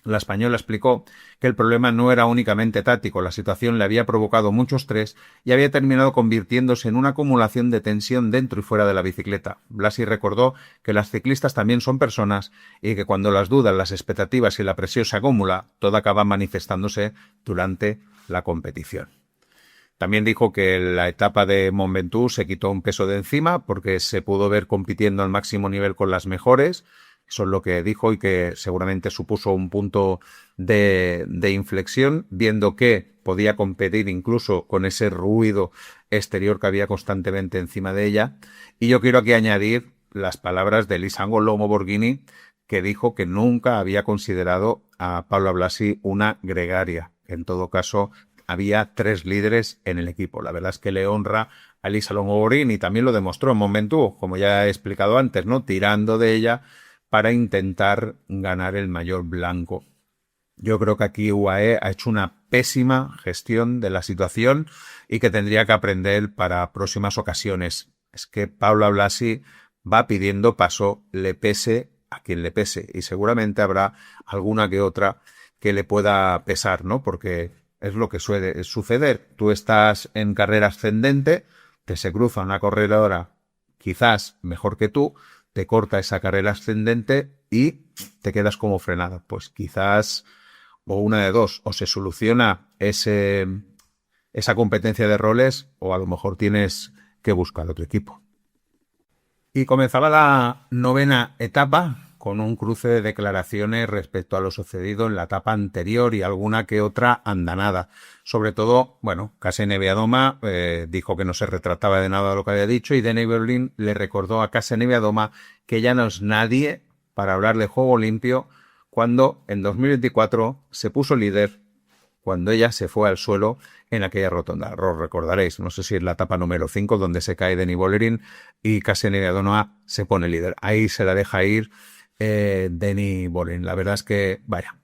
La española explicó que el problema no era únicamente táctico, la situación le había provocado mucho estrés y había terminado convirtiéndose en una acumulación de tensión dentro y fuera de la bicicleta. Blasi recordó que las ciclistas también son personas y que cuando las dudas, las expectativas y la presión se acumula, todo acaba manifestándose durante la competición. También dijo que la etapa de Mont Ventoux se quitó un peso de encima porque se pudo ver compitiendo al máximo nivel con las mejores, Eso es lo que dijo y que seguramente supuso un punto de inflexión, viendo que podía competir incluso con ese ruido exterior que había constantemente encima de ella. Y yo quiero aquí añadir las palabras de Elisa Lomo Borghini, que dijo que nunca había considerado a Paula Blasi una gregaria. En todo caso, había 3 líderes en el equipo. La verdad es que le honra a Elisa Lomo Borghini y también lo demostró en Mont Ventoux, como ya he explicado antes, ¿no? Tirando de ella para intentar ganar el maillot blanco. Yo creo que aquí UAE ha hecho una pésima gestión de la situación y que tendría que aprender para próximas ocasiones. Es que Paula Blasi va pidiendo paso, le pese a quien le pese, y seguramente habrá alguna que otra que le pueda pesar, ¿no? Porque es lo que suele suceder. Tú estás en carrera ascendente, te se cruza una corredora quizás mejor que tú, te corta esa carrera ascendente y te quedas como frenada. Pues quizás, o una de dos, o se soluciona esa competencia de roles, o a lo mejor tienes que buscar otro equipo. Y comenzaba la 9ª etapa con un cruce de declaraciones respecto a lo sucedido en la etapa anterior y alguna que otra andanada. Sobre todo, bueno, Kasia Niewiadoma dijo que no se retrataba de nada de lo que había dicho, y Deni Berlin le recordó a Kasia Niewiadoma que ella no es nadie para hablar de juego limpio cuando en 2024 se puso líder, cuando ella se fue al suelo en aquella rotonda. Os recordaréis, no sé si es la etapa número 5, donde se cae Deni Bollerin y Kasia Niewiadoma se pone líder. Ahí se la deja ir Deni Bollerin. La verdad es que, vaya,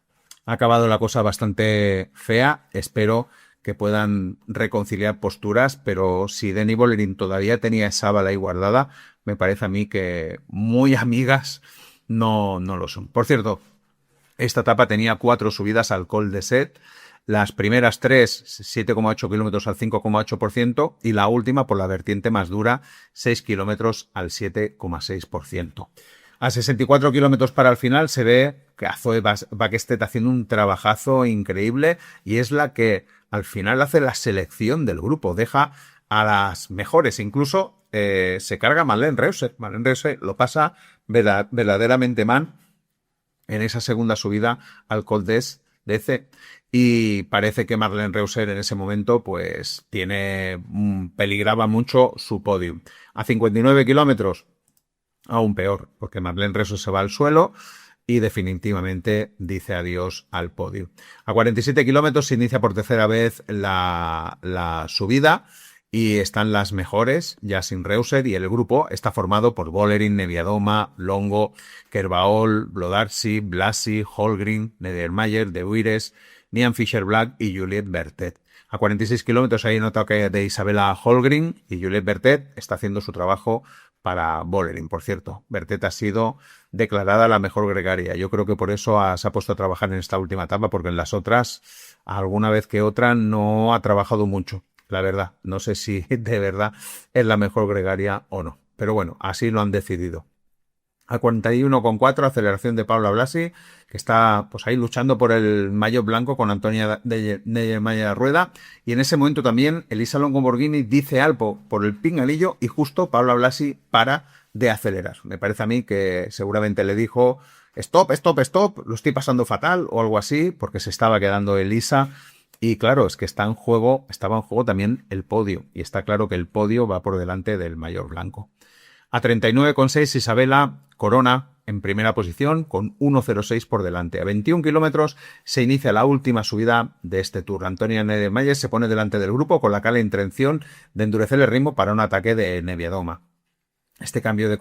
ha acabado la cosa bastante fea. Espero que puedan reconciliar posturas, pero si Deni Bollerin todavía tenía esa bala ahí guardada, me parece a mí que muy amigas no lo son. Por cierto, esta etapa tenía 4 subidas al Col de Set. Las primeras 3, 7,8 kilómetros al 5,8%, y la última, por la vertiente más dura, 6 kilómetros al 7,6%. A 64 kilómetros para el final se ve que Zoe Bäckstedt haciendo un trabajazo increíble, y es la que al final hace la selección del grupo, deja a las mejores, incluso se carga Madeleine Reuser. Madeleine Reuser lo pasa verdaderamente mal en esa segunda subida al Col d'Es, y parece que Madeleine Reuser en ese momento pues peligraba mucho su podium. A 59 kilómetros, aún peor, porque Madeleine Reuser se va al suelo y definitivamente dice adiós al podio. A 47 kilómetros se inicia por tercera vez la subida, y están las mejores, ya sin Reuser, y el grupo está formado por Bollerin, Niewiadoma, Longo, Kerbaol, Blodarsi, Blasi, Holgren, Nedermayer, De Buires, Nian Fischer-Black y Juliette Berthet. A 46 kilómetros hay un ataque de Isabella Holgren, y Juliette Berthet está haciendo su trabajo para Bollerin. Por cierto, Berthet ha sido declarada la mejor gregaria. Yo creo que por eso se ha puesto a trabajar en esta última etapa, porque en las otras, alguna vez que otra, no ha trabajado mucho. La verdad, no sé si de verdad es la mejor gregaria o no. Pero bueno, así lo han decidido. A 41,4, aceleración de Paula Blasi, que está pues ahí luchando por el maillot blanco con Antonia Neyermayer Rueda. Y en ese momento también Elisa Longo Borghini dice algo por el pinganillo, y justo Paula Blasi para de acelerar. Me parece a mí que seguramente le dijo stop, stop, stop, lo estoy pasando fatal o algo así, porque se estaba quedando Elisa. Y claro, es que estaba en juego también el podio, y está claro que el podio va por delante del maillot blanco. A 39,6 Isabella corona en primera posición con 1,06 por delante. A 21 kilómetros se inicia la última subida de este Tour. Antonia Neyermayer se pone delante del grupo con la clara intención de endurecer el ritmo para un ataque de Niewiadoma. Este cambio da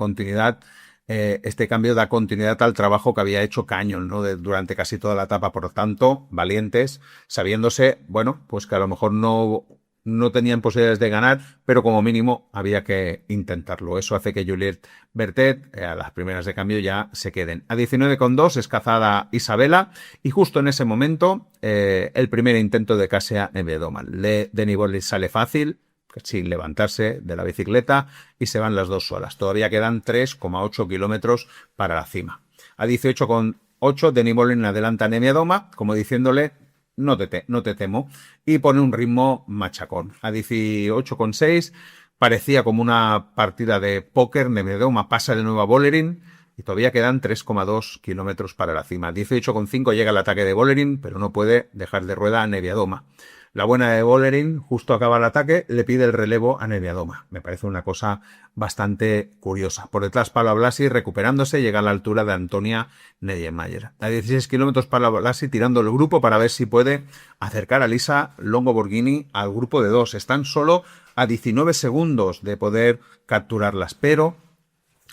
continuidad al trabajo que había hecho Canyon, ¿no? Durante casi toda la etapa. Por lo tanto, valientes, sabiéndose, bueno, pues que a lo mejor no tenían posibilidades de ganar, pero como mínimo había que intentarlo. Eso hace que Juliette Berthet, a las primeras de cambio, ya se queden. A 19,2 es cazada Isabella, y justo en ese momento el primer intento de Kasia Niewiadoma. Deni Bollerin sale fácil, sin levantarse de la bicicleta, y se van las dos solas. Todavía quedan 3,8 kilómetros para la cima. A 18,8 Deni Bollerin adelanta a Niewiadoma, como diciéndole no te temo, y pone un ritmo machacón. A 18,6 parecía como una partida de póker. Niewiadoma pasa de nuevo a Bollerin, y todavía quedan 3,2 kilómetros para la cima. 18,5 llega el ataque de Vollering, pero no puede dejar de rueda a Neviadoma. La buena de Vollering, justo acaba el ataque, le pide el relevo a Neviadoma. Me parece una cosa bastante curiosa. Por detrás, Paola Blasi, recuperándose, llega a la altura de Antonia Nedemayer. A 16 kilómetros, Paola Blasi tirando el grupo para ver si puede acercar a Lisa Longo Borghini al grupo de 2. Están solo a 19 segundos de poder capturarlas, pero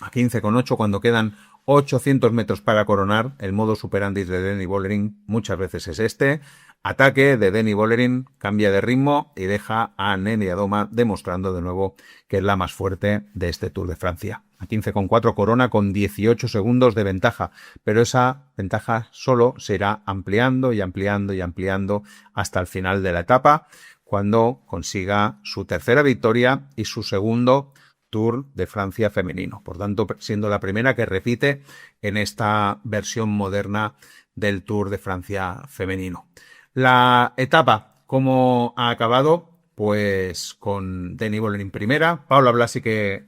a 15,8 cuando quedan 800 metros para coronar. El modo superandis de Denny Vollering muchas veces es este. Ataque de Denny Vollering, cambia de ritmo y deja a Neviadoma demostrando de nuevo que es la más fuerte de este Tour de Francia. A 15,4 corona con 18 segundos de ventaja, pero esa ventaja solo se irá ampliando y ampliando y ampliando hasta el final de la etapa, cuando consiga su tercera victoria y su segundo Tour de Francia femenino. Por tanto, siendo la primera que repite en esta versión moderna del Tour de Francia femenino. La etapa, ¿cómo ha acabado? Pues con Denny Vollering primera, Paola Blasi que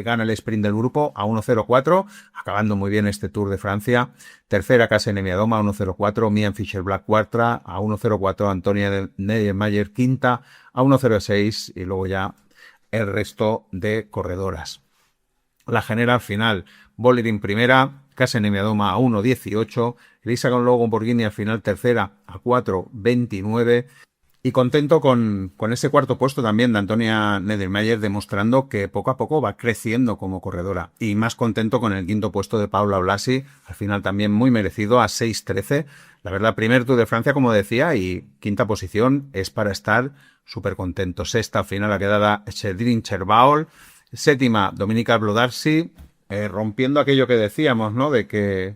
gana el sprint del grupo a 1.04, acabando muy bien este Tour de Francia. Tercera, Kasia Neviadoma a 1.04, Mian Fischer-Black cuarta a 1.04, Antonia Nedemayer quinta a 1.06 y luego ya el resto de corredoras. La general final, Vollering primera, Kasia Neviadoma a 1.18, Lisa Longo Borghini al final tercera a 4.29 y contento con ese cuarto puesto también de Antonia Nedemayer, demostrando que poco a poco va creciendo como corredora, y más contento con el quinto puesto de Paola Blasi, al final también muy merecido a 6.13. La verdad, primer Tour de Francia, como decía, y quinta posición es para estar súper contento. Sexta final ha quedado Cedrin Cherbaol, séptima Dominika Vlodarczy, rompiendo aquello que decíamos, ¿no? De que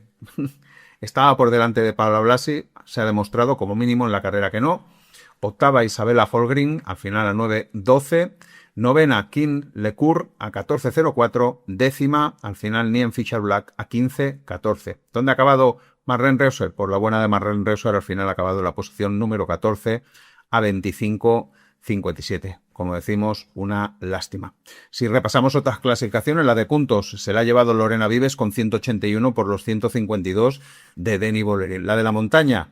estaba por delante de Paola Blasi, se ha demostrado como mínimo en la carrera que no. Octava Isabella Folgrin, al final a 9.12. Novena Kim Lecour a 14.04. Décima, al final Niamh Fischer-Black a 15.14. ¿Dónde ha acabado Marlene Reusser? Por la buena de Marlene Reusser, al final ha acabado en la posición número 14 a 25.57. Como decimos, una lástima. Si repasamos otras clasificaciones, la de puntos se la ha llevado Lorena Vives con 181 por los 152 de Denny Vollering. La de la montaña,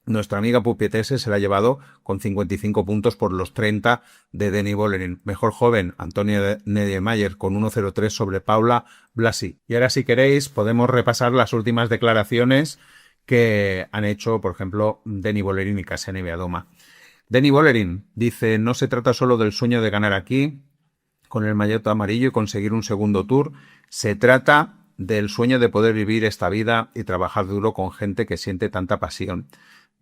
nuestra amiga Pupietese se la ha llevado con 55 puntos por los 30 de Denny Vollering. Mejor joven, Antonia Nedemayer con 1.03 sobre Paola Blasi. Y ahora, si queréis, podemos repasar las últimas declaraciones que han hecho, por ejemplo, Denny Vollering y Kasia Neviadoma. Denny Vollering dice: no se trata solo del sueño de ganar aquí con el maillot amarillo y conseguir un segundo Tour, se trata del sueño de poder vivir esta vida y trabajar duro con gente que siente tanta pasión.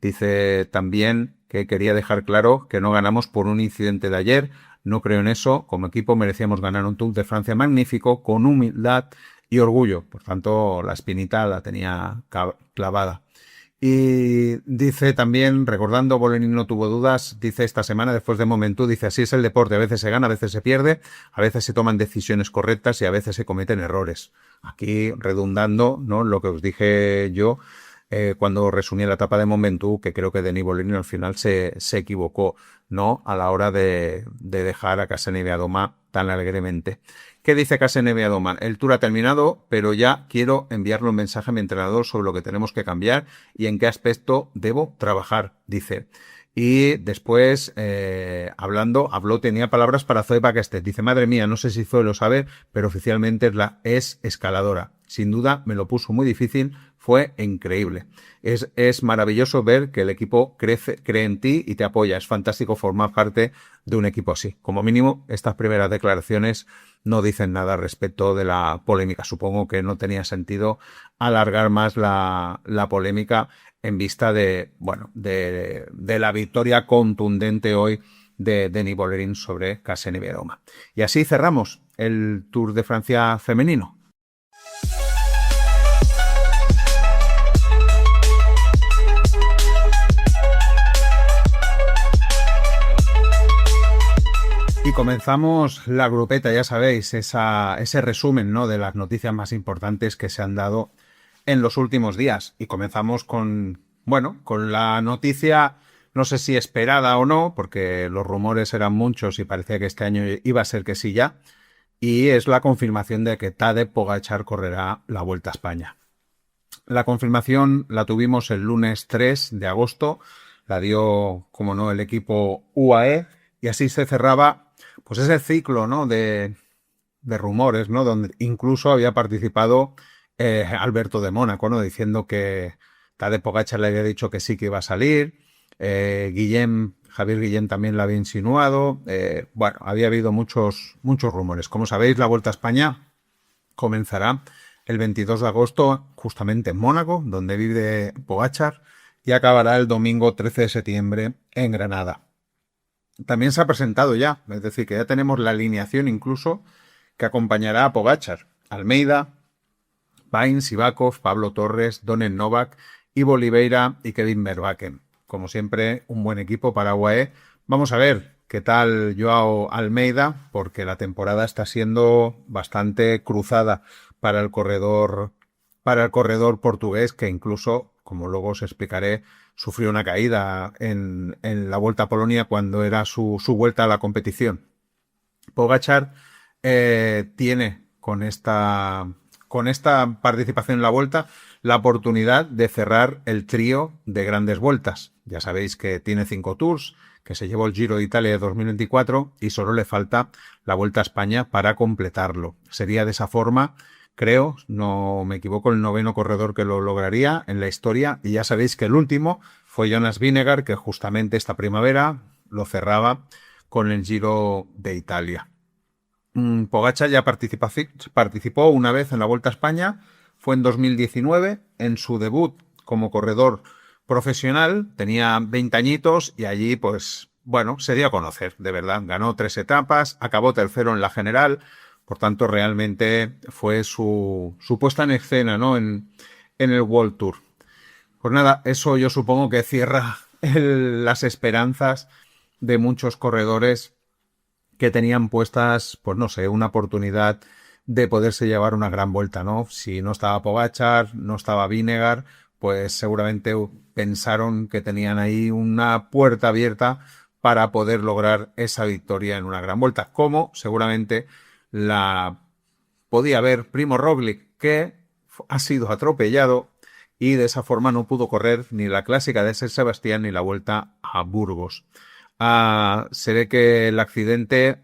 Dice también que quería dejar claro que no ganamos por un incidente de ayer, no creo en eso, como equipo merecíamos ganar un Tour de Francia magnífico, con humildad y orgullo. Por tanto, la espinita la tenía clavada. Y dice también, recordando, Vollering no tuvo dudas, dice esta semana, después de Momentum, dice: así es el deporte, a veces se gana, a veces se pierde, a veces se toman decisiones correctas y a veces se cometen errores. Aquí redundando, ¿no?, lo que os dije yo cuando resumí la etapa de Momentum, que creo que Denny Vollering al final se equivocó, ¿no?, a la hora de dejar a Kasia Neviadoma tan alegremente. ¿Qué dice Kasia Neviadoma? El Tour ha terminado, pero ya quiero enviarle un mensaje a mi entrenador sobre lo que tenemos que cambiar y en qué aspecto debo trabajar, dice. Y después, tenía palabras para Zoe Bäckstedt. Dice: madre mía, no sé si Zoe lo sabe, pero oficialmente es escaladora. Sin duda me lo puso muy difícil, fue increíble. Es maravilloso ver que el equipo cree en ti y te apoya. Es fantástico formar parte de un equipo así. Como mínimo, estas primeras declaraciones no dicen nada respecto de la polémica. Supongo que no tenía sentido alargar más la polémica en vista de la victoria contundente hoy de Denny Vollering sobre Kasia Neviadoma. Y así cerramos el Tour de Francia femenino. Y comenzamos la grupeta, ya sabéis, ese resumen, ¿no?, de las noticias más importantes que se han dado en los últimos días. Y comenzamos con la noticia, no sé si esperada o no, porque los rumores eran muchos y parecía que este año iba a ser que sí ya, y es la confirmación de que Tadej Pogačar correrá la Vuelta a España. La confirmación la tuvimos el lunes 3 de agosto, la dio, como no, el equipo UAE, y así se cerraba pues ese ciclo, ¿no?, de rumores, ¿no?, donde incluso había participado Alberto de Mónaco, ¿no?, diciendo que Tadej Pogačar le había dicho que sí que iba a salir. Javier Guillén también lo había insinuado. Bueno, había habido muchos rumores. Como sabéis, la Vuelta a España comenzará el 22 de agosto justamente en Mónaco, donde vive Pogačar, y acabará el domingo 13 de septiembre en Granada. También se ha presentado ya, es decir, que ya tenemos la alineación incluso que acompañará a Pogačar: Almeida, Bain, Sivakov, Pablo Torres, Donen Novak, Ivo Oliveira y Kevin Vervaeken. Como siempre, un buen equipo para UAE. Vamos a ver qué tal Joao Almeida, porque la temporada está siendo bastante cruzada para el corredor portugués, que incluso, como luego os explicaré, sufrió una caída en la Vuelta a Polonia cuando era su vuelta a la competición. Pogačar tiene con esta participación en la Vuelta la oportunidad de cerrar el trío de grandes vueltas. Ya sabéis que tiene 5 tours, que se llevó el Giro de Italia de 2024 y solo le falta la Vuelta a España para completarlo. Sería de esa forma, creo, no me equivoco, el 9º corredor que lo lograría en la historia, y ya sabéis que el último fue Jonas Vingegaard, que justamente esta primavera lo cerraba con el Giro de Italia. Pogačar ya participó una vez en la Vuelta a España, fue en 2019, en su debut como corredor profesional, tenía 20 añitos y allí, pues, bueno, se dio a conocer, de verdad. Ganó 3 etapas, acabó tercero en la general, por tanto, realmente fue su puesta en escena, ¿no?, en el World Tour. Pues nada, eso yo supongo que cierra las esperanzas de muchos corredores que tenían puestas, pues no sé, una oportunidad de poderse llevar una gran vuelta, ¿no? Si no estaba Pogačar, no estaba Vingegaard, pues seguramente pensaron que tenían ahí una puerta abierta para poder lograr esa victoria en una gran vuelta, como seguramente la podía haber Primo Roglic, que ha sido atropellado y de esa forma no pudo correr ni la clásica de San Sebastián ni la Vuelta a Burgos. Se ve que el accidente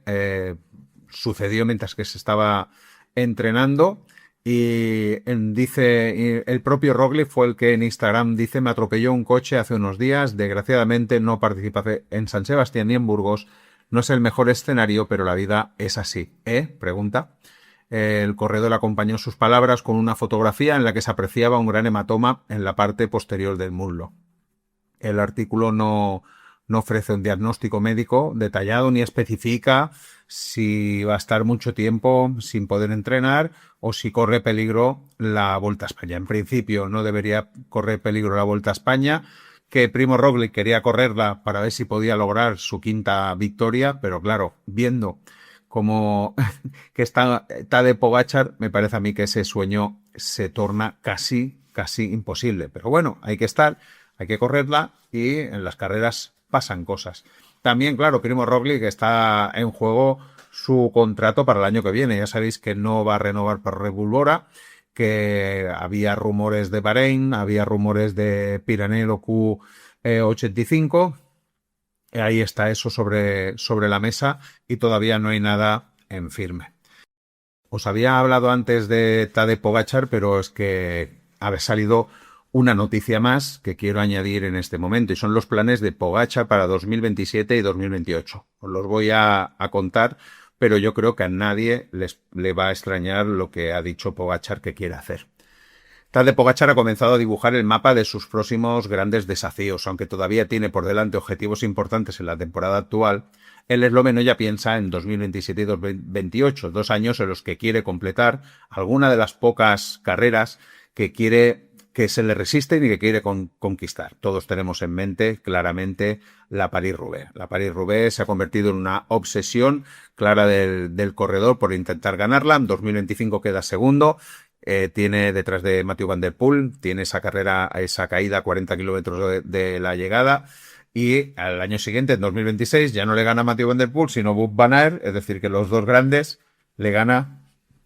sucedió mientras que se estaba entrenando y dice, el propio Roglic fue el que en Instagram dice: me atropelló un coche hace unos días, desgraciadamente no participé en San Sebastián ni en Burgos, no es el mejor escenario, pero la vida es así. Pregunta. El corredor acompañó sus palabras con una fotografía en la que se apreciaba un gran hematoma en la parte posterior del muslo. El artículo no ofrece un diagnóstico médico detallado ni especifica si va a estar mucho tiempo sin poder entrenar o si corre peligro la Vuelta a España. En principio no debería correr peligro la Vuelta a España, que Primo Roglic quería correrla para ver si podía lograr su 5ª victoria, pero claro, viendo como que está Tadej Pogačar, me parece a mí que ese sueño se torna casi imposible. Pero bueno, hay que estar, hay que correrla y en las carreras pasan cosas. También, claro, Primo Roglic está en juego su contrato para el año que viene. Ya sabéis que no va a renovar para Red Bull Bora, que había rumores de Bahrein, había rumores de Piranello Q85. Ahí está eso sobre la mesa y todavía no hay nada en firme. Os había hablado antes de Tadej Pogačar, pero es que ha salido una noticia más que quiero añadir en este momento, y son los planes de Pogačar para 2027 y 2028. Os los voy a contar, pero yo creo que a nadie le va a extrañar lo que ha dicho Pogačar que quiere hacer. Tadej Pogačar ha comenzado a dibujar el mapa de sus próximos grandes desafíos. Aunque todavía tiene por delante objetivos importantes en la temporada actual, el esloveno ya piensa en 2027 y 2028, 2 años en los que quiere completar alguna de las pocas carreras que se le resisten y que quiere conquistar. Todos tenemos en mente claramente la París-Roubaix. La París-Roubaix se ha convertido en una obsesión clara del corredor por intentar ganarla. En 2025 queda segundo. Tiene detrás de Mathieu Van Der Poel, tiene esa caída a 40 kilómetros de la llegada, y al año siguiente, en 2026, ya no le gana Mathieu Van Der Poel, sino Wout van Aert, es decir, que los dos grandes le gana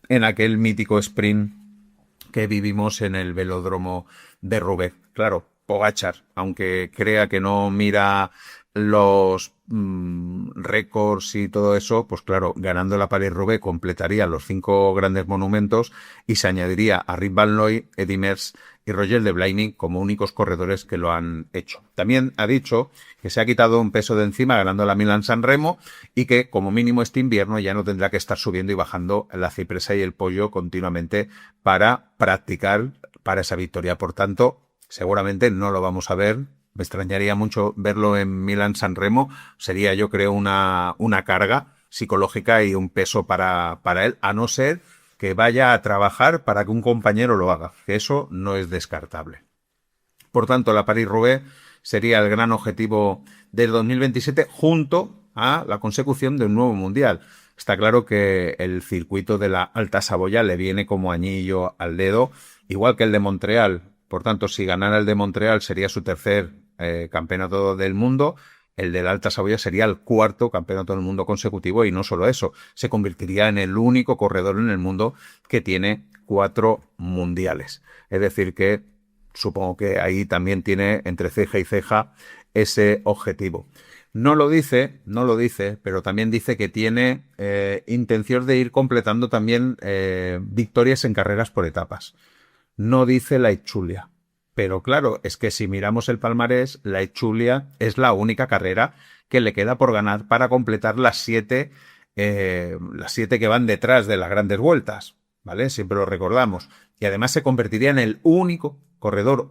en aquel mítico sprint que vivimos en el velódromo de Roubaix. Claro, Pogačar, aunque crea que no mira los récords y todo eso, pues claro, ganando la París-Roubaix completaría los 5 grandes monumentos y se añadiría a Rick Van Looy, Eddy Merckx y Roger de Blasny como únicos corredores que lo han hecho. También ha dicho que se ha quitado un peso de encima ganando la Milán-San Remo y que como mínimo este invierno ya no tendrá que estar subiendo y bajando la cipresa y el pollo continuamente para practicar para esa victoria. Por tanto, seguramente no lo vamos a ver. Me extrañaría mucho verlo en Milán-San Remo. Sería, yo creo, una carga psicológica y un peso para él, a no ser que vaya a trabajar para que un compañero lo haga, que eso no es descartable. Por tanto, la París-Roubaix sería el gran objetivo del 2027 junto a la consecución de un nuevo mundial. Está claro que el circuito de la Alta Saboya le viene como anillo al dedo, igual que el de Montreal. Por tanto, si ganara el de Montreal sería su tercer campeonato del mundo. El de la Alta Saboya sería el 4º campeonato del mundo consecutivo y no solo eso, se convertiría en el único corredor en el mundo que tiene 4 mundiales. Es decir que supongo que ahí también tiene entre ceja y ceja ese objetivo. No lo dice, pero también dice que tiene intención de ir completando también victorias en carreras por etapas. No dice la Etxulia. Pero claro, es que si miramos el palmarés, la Etxulia es la única carrera que le queda por ganar para completar las 7 que van detrás de las grandes vueltas, ¿vale? Siempre lo recordamos. Y además se convertiría en el único corredor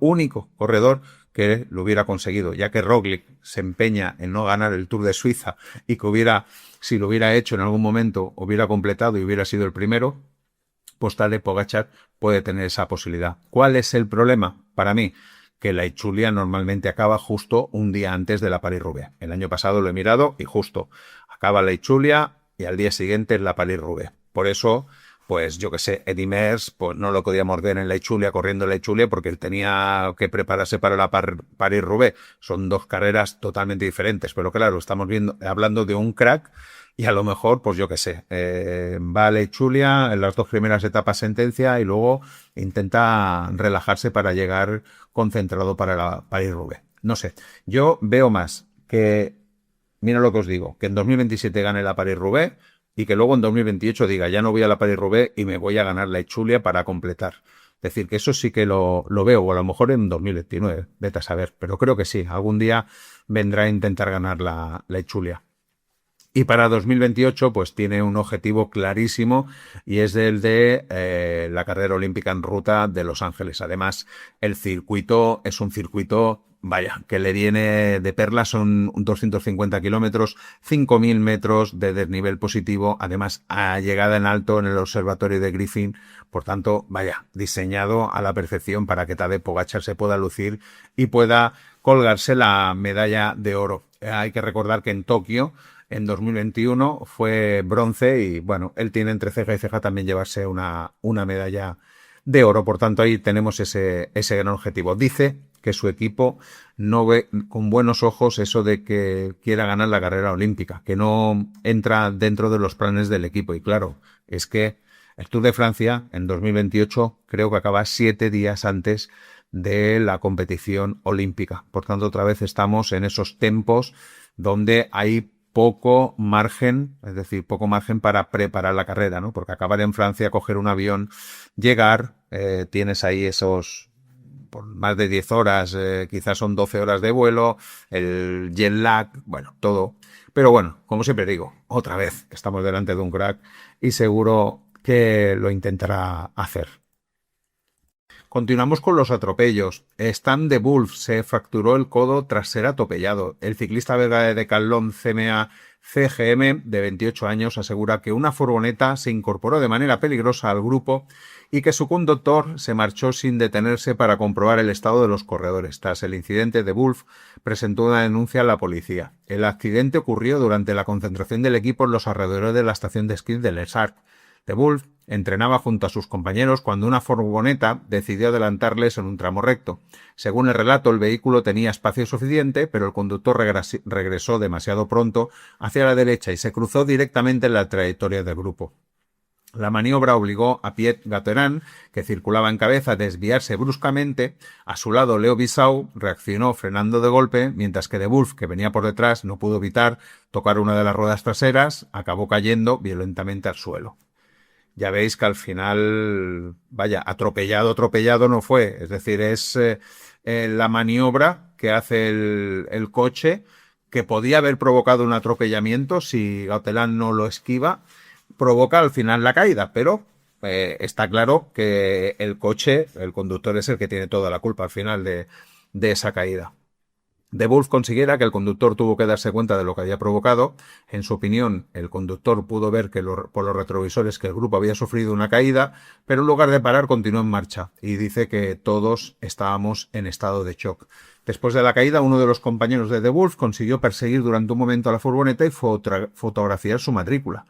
que lo hubiera conseguido, ya que Roglic se empeña en no ganar el Tour de Suiza y que si lo hubiera hecho en algún momento, hubiera completado y hubiera sido el primero. Pues Tadej Pogačar puede tener esa posibilidad. ¿Cuál es el problema? Para mí, que la Etxulia normalmente acaba justo un día antes de la París-Roubaix. El año pasado lo he mirado y justo acaba la Etxulia y al día siguiente es la París-Roubaix. Por eso, pues yo que sé, Eddy Merckx pues no lo podíamos ver en la Etxulia, corriendo en la Etxulia, porque él tenía que prepararse para la París-Roubaix. Son 2 carreras totalmente diferentes, pero claro, estamos hablando de un crack. Y a lo mejor, pues yo qué sé, va a la Etxulia en las 2 primeras etapas sentencia y luego intenta relajarse para llegar concentrado para la París-Roubaix. No sé, yo veo más que, mira lo que os digo, que en 2027 gane la París-Roubaix y que luego en 2028 diga, ya no voy a la París-Roubaix y me voy a ganar la Etxulia para completar. Es decir, que eso sí que lo veo, o a lo mejor en 2029, vete a saber, pero creo que sí, algún día vendrá a intentar ganar la Etxulia. Y para 2028 pues tiene un objetivo clarísimo y es el de la carrera olímpica en ruta de Los Ángeles. Además, el circuito es un circuito, vaya, que le viene de perlas, son 250 kilómetros, 5.000 metros de desnivel positivo, además a llegada en alto en el observatorio de Griffin. Por tanto, vaya, diseñado a la perfección para que Tadej Pogačar se pueda lucir y pueda colgarse la medalla de oro. Hay que recordar que en Tokio en 2021 fue bronce y bueno, él tiene entre ceja y ceja también llevarse una medalla de oro. Por tanto, ahí tenemos ese gran objetivo. Dice que su equipo no ve con buenos ojos eso de que quiera ganar la carrera olímpica, que no entra dentro de los planes del equipo. Y claro, es que el Tour de Francia en 2028 creo que acaba 7 días antes de la competición olímpica. Por tanto, otra vez estamos en esos tiempos donde hay poco margen, es decir, poco margen para preparar la carrera, ¿no? Porque acabar en Francia, coger un avión, llegar, tienes ahí esos por más de 10 horas, quizás son 12 horas de vuelo, el jet lag, bueno, todo. Pero bueno, como siempre digo, otra vez estamos delante de un crack y seguro que lo intentará hacer. Continuamos con los atropellos. Stan de Wolf se fracturó el codo tras ser atropellado. El ciclista belga de Decathlon CMA CGM, de 28 años, asegura que una furgoneta se incorporó de manera peligrosa al grupo y que su conductor se marchó sin detenerse para comprobar el estado de los corredores. Tras el incidente, de Wolf presentó una denuncia a la policía. El accidente ocurrió durante la concentración del equipo en los alrededores de la estación de esquí de Les Arcs. De Wolf entrenaba junto a sus compañeros cuando una furgoneta decidió adelantarles en un tramo recto. Según el relato, el vehículo tenía espacio suficiente, pero el conductor regresó demasiado pronto hacia la derecha y se cruzó directamente en la trayectoria del grupo. La maniobra obligó a Piet Gateran, que circulaba en cabeza, a desviarse bruscamente. A su lado, Leo Bissau reaccionó frenando de golpe, mientras que De Wolf, que venía por detrás, no pudo evitar tocar una de las ruedas traseras, acabó cayendo violentamente al suelo. Ya veis que al final, vaya, atropellado no fue. Es decir, es la maniobra que hace el coche, que podía haber provocado un atropellamiento si Gautelin no lo esquiva, provoca al final la caída, pero está claro que el coche, el conductor es el que tiene toda la culpa al final de esa caída. De Wolf considera que el conductor tuvo que darse cuenta de lo que había provocado. En su opinión, el conductor pudo ver por los retrovisores que el grupo había sufrido una caída, pero en lugar de parar continuó en marcha y dice que todos estábamos en estado de shock. Después de la caída, uno de los compañeros de De Wolf consiguió perseguir durante un momento a la furgoneta y fotografiar su matrícula.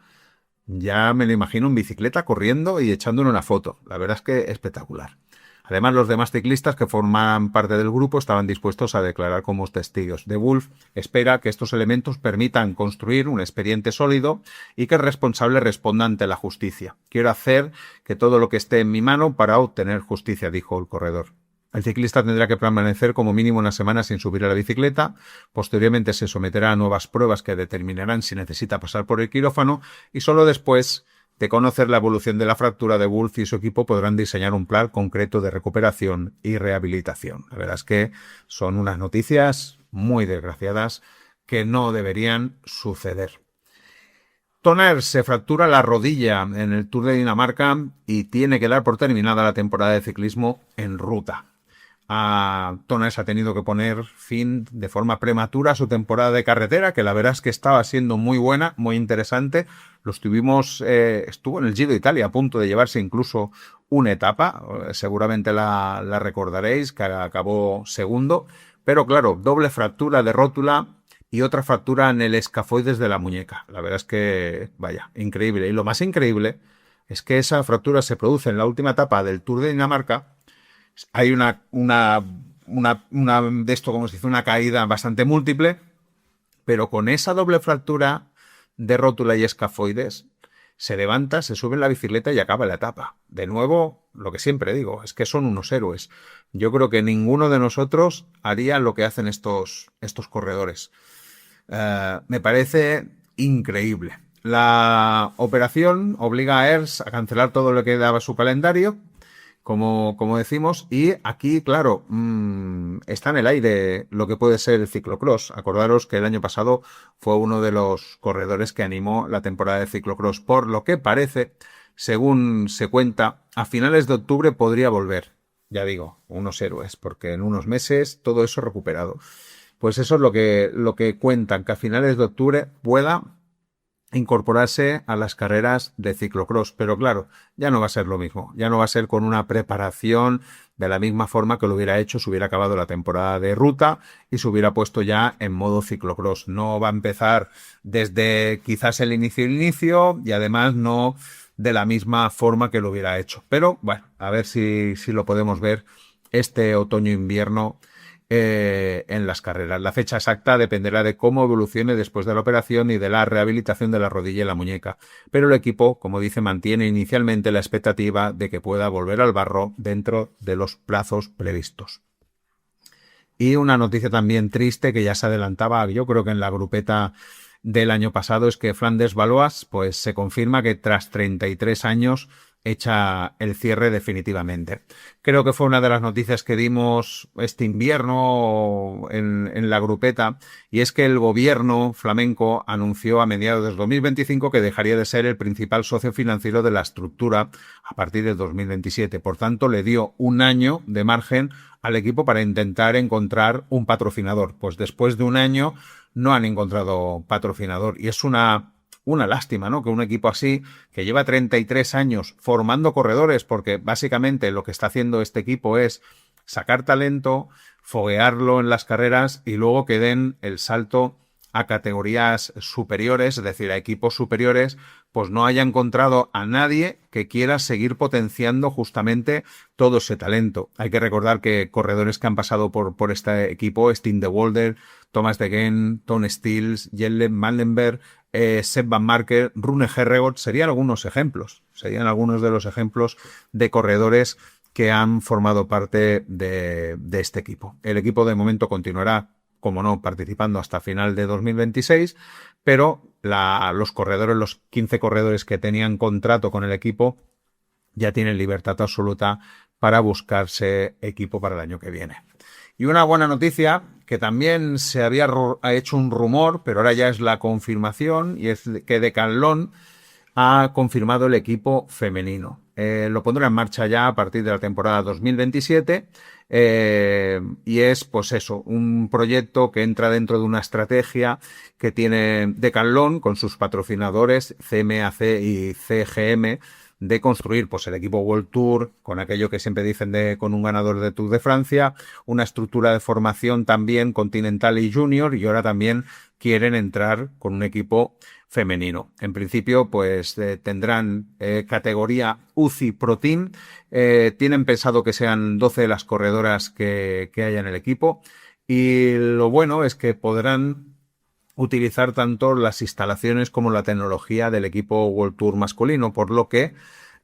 Ya me lo imagino en bicicleta, corriendo y echándole una foto. La verdad es que espectacular. Además, los demás ciclistas que forman parte del grupo estaban dispuestos a declarar como testigos. De Wolf espera que estos elementos permitan construir un expediente sólido y que el responsable responda ante la justicia. Quiero hacer que todo lo que esté en mi mano para obtener justicia, dijo el corredor. El ciclista tendrá que permanecer como mínimo una semana sin subir a la bicicleta. Posteriormente se someterá a nuevas pruebas que determinarán si necesita pasar por el quirófano y solo después de conocer la evolución de la fractura, De Wolf y su equipo podrán diseñar un plan concreto de recuperación y rehabilitación. La verdad es que son unas noticias muy desgraciadas que no deberían suceder. Toner se fractura la rodilla en el Tour de Dinamarca y tiene que dar por terminada la temporada de ciclismo en ruta. Toner se ha tenido que poner fin de forma prematura a su temporada de carretera, que la verdad es que estaba siendo muy buena, muy interesante. Estuvo en el Giro de Italia a punto de llevarse incluso una etapa, seguramente la recordaréis, que acabó segundo, pero claro, doble fractura de rótula y otra fractura en el escafoides de la muñeca. La verdad es que, vaya, increíble. Y lo más increíble es que esa fractura se produce en la última etapa del Tour de Dinamarca. Hay una de esto, como se dice, una caída bastante múltiple, pero con esa doble fractura de rótula y escafoides, se levanta, se sube en la bicicleta y acaba la etapa. De nuevo, lo que siempre digo, es que son unos héroes. Yo creo que ninguno de nosotros haría lo que hacen estos corredores. Me parece increíble. La operación obliga a ERS a cancelar todo lo que daba su calendario, como decimos, y aquí, claro, está en el aire lo que puede ser el ciclocross. Acordaros que el año pasado fue uno de los corredores que animó la temporada de ciclocross. Por lo que parece, según se cuenta, a finales de octubre podría volver. Ya digo, unos héroes, porque en unos meses todo eso recuperado. Pues eso es lo que cuentan, que a finales de octubre pueda incorporarse a las carreras de ciclocross, pero claro, ya no va a ser lo mismo, ya no va a ser con una preparación de la misma forma que lo hubiera hecho si hubiera acabado la temporada de ruta y se hubiera puesto ya en modo ciclocross. No va a empezar desde quizás el inicio y además no de la misma forma que lo hubiera hecho, pero bueno, a ver si lo podemos ver este otoño-invierno en las carreras. La fecha exacta dependerá de cómo evolucione después de la operación y de la rehabilitación de la rodilla y la muñeca, pero el equipo, como dice, mantiene inicialmente la expectativa de que pueda volver al barro dentro de los plazos previstos. Y una noticia también triste que ya se adelantaba, yo creo que en la grupeta del año pasado, es que Flanders Balois pues se confirma que tras 33 años echa el cierre definitivamente. Creo que fue una de las noticias que dimos este invierno en la grupeta, y es que el gobierno flamenco anunció a mediados del 2025 que dejaría de ser el principal socio financiero de la estructura a partir de 2027. Por tanto, le dio un año de margen al equipo para intentar encontrar un patrocinador. Pues después de un año no han encontrado patrocinador, y es una lástima, ¿no? Que un equipo así, que lleva 33 años formando corredores, porque básicamente lo que está haciendo este equipo es sacar talento, foguearlo en las carreras y luego que den el salto a categorías superiores, es decir, a equipos superiores, pues no haya encontrado a nadie que quiera seguir potenciando justamente todo ese talento. Hay que recordar que corredores que han pasado por este equipo, Steen de Wolder, Thomas de Genn, Tom Stills, Jelle Mallenberg, Sepp Van Marke, Rune Herregaard, serían algunos de los ejemplos de corredores que han formado parte de este equipo. El equipo de momento continuará, como no, participando hasta final de 2026, pero los 15 corredores que tenían contrato con el equipo ya tienen libertad absoluta para buscarse equipo para el año que viene. Y una buena noticia, que también se había hecho un rumor, pero ahora ya es la confirmación, y es que Decathlon ha confirmado el equipo femenino. Lo pondrá en marcha ya a partir de la temporada 2027 y es, pues eso, un proyecto que entra dentro de una estrategia que tiene Decathlon con sus patrocinadores CMAC y CGM, de construir pues el equipo World Tour, con aquello que siempre dicen con un ganador de Tour de Francia, una estructura de formación también continental y junior, y ahora también quieren entrar con un equipo femenino. En principio, pues tendrán categoría UCI Pro Team. Tienen pensado que sean 12 las corredoras que haya en el equipo, y lo bueno es que podrán utilizar tanto las instalaciones como la tecnología del equipo World Tour masculino, por lo que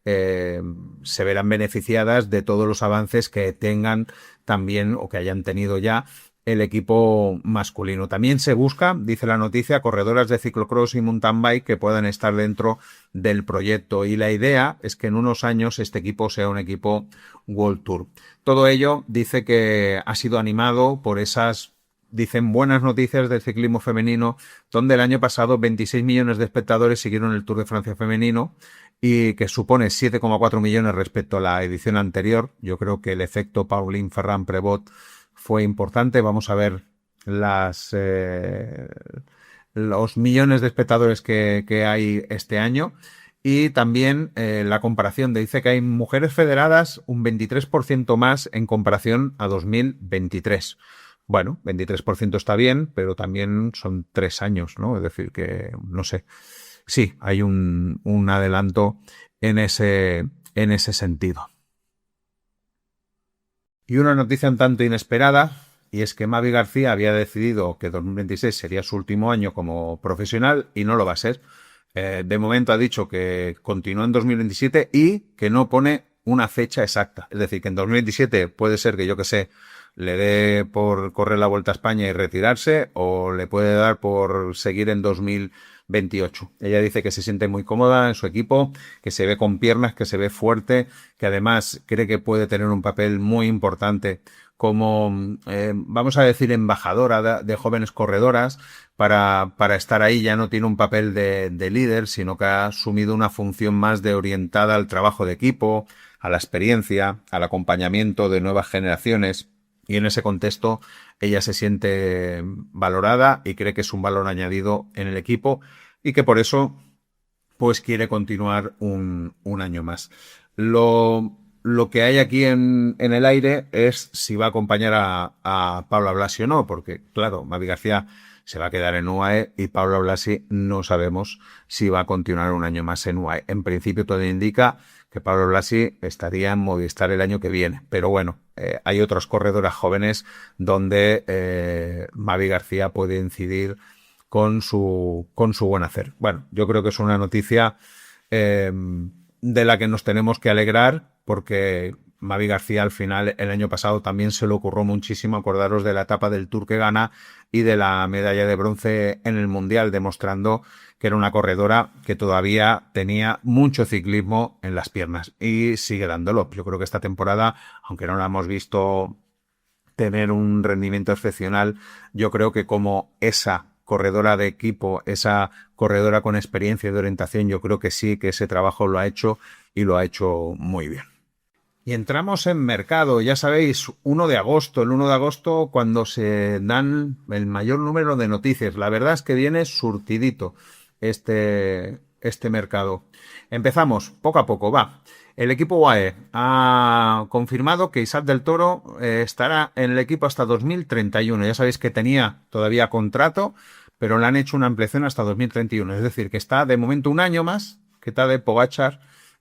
se verán beneficiadas de todos los avances que tengan también o que hayan tenido ya el equipo masculino. También se busca, dice la noticia, corredoras de ciclocross y mountain bike que puedan estar dentro del proyecto, y la idea es que en unos años este equipo sea un equipo World Tour. Todo ello dice que ha sido animado por esas, dicen, buenas noticias del ciclismo femenino, donde el año pasado 26 millones de espectadores siguieron el Tour de Francia femenino, y que supone 7,4 millones respecto a la edición anterior. Yo creo que el efecto Pauline Ferrand-Prévot fue importante. Vamos a ver los millones de espectadores que hay este año. Y también la comparación, dice que hay mujeres federadas un 23% más en comparación a 2023. Bueno, 23% está bien, pero también son 3 años, ¿no? Es decir, que no sé. Sí, hay un adelanto en ese sentido. Y una noticia un tanto inesperada, y es que Mavi García había decidido que 2026 sería su último año como profesional, y no lo va a ser. De momento ha dicho que continúa en 2027 y que no pone una fecha exacta. Es decir, que en 2027 puede ser que, yo que sé, le dé por correr la Vuelta a España y retirarse, o le puede dar por seguir en 2028. Ella dice que se siente muy cómoda en su equipo, que se ve con piernas, que se ve fuerte, que además cree que puede tener un papel muy importante como, vamos a decir, embajadora de jóvenes corredoras para estar ahí. Ya no tiene un papel de líder, sino que ha asumido una función más de orientada al trabajo de equipo, a la experiencia, al acompañamiento de nuevas generaciones. Y en ese contexto ella se siente valorada y cree que es un valor añadido en el equipo, y que por eso pues quiere continuar un año más. Lo que hay aquí en el aire es si va a acompañar a Pablo Blasi o no, porque claro, Mavi García se va a quedar en UAE y Pablo Blasi no sabemos si va a continuar un año más en UAE. En principio todo indica que Pablo Blasi estaría en Movistar el año que viene, pero bueno, hay otras corredoras jóvenes donde Mavi García puede incidir con su buen hacer. Bueno, yo creo que es una noticia de la que nos tenemos que alegrar, porque Mavi García al final el año pasado también se le ocurrió muchísimo. Acordaros de la etapa del Tour que gana y de la medalla de bronce en el Mundial, demostrando que era una corredora que todavía tenía mucho ciclismo en las piernas, y sigue dándolo. Yo creo que esta temporada, aunque no la hemos visto tener un rendimiento excepcional, yo creo que como esa corredora de equipo, esa corredora con experiencia de orientación, yo creo que sí, que ese trabajo lo ha hecho, y lo ha hecho muy bien. Y entramos en mercado, ya sabéis, 1 de agosto, el 1 de agosto cuando se dan el mayor número de noticias. La verdad es que viene surtidito este mercado. Empezamos poco a poco, va. El equipo UAE ha confirmado que Isaac del Toro estará en el equipo hasta 2031. Ya sabéis que tenía todavía contrato, pero le han hecho una ampliación hasta 2031. Es decir, que está de momento un año más que Tadej Pogačar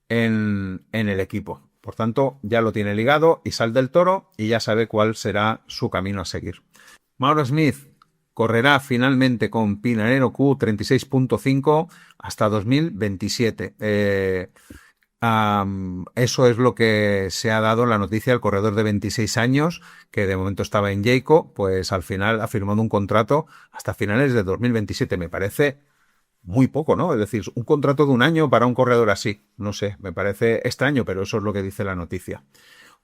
en el equipo. Por tanto, ya lo tiene ligado Isaac del Toro y ya sabe cuál será su camino a seguir. Mauro Smith correrá finalmente con Pinarello Q36.5 hasta 2027. Eso es lo que se ha dado en la noticia del corredor de 26 años, que de momento estaba en Jayco, pues al final ha firmado un contrato hasta finales de 2027. Me parece muy poco, ¿no? Es decir, un contrato de un año para un corredor así. No sé, me parece extraño, pero eso es lo que dice la noticia.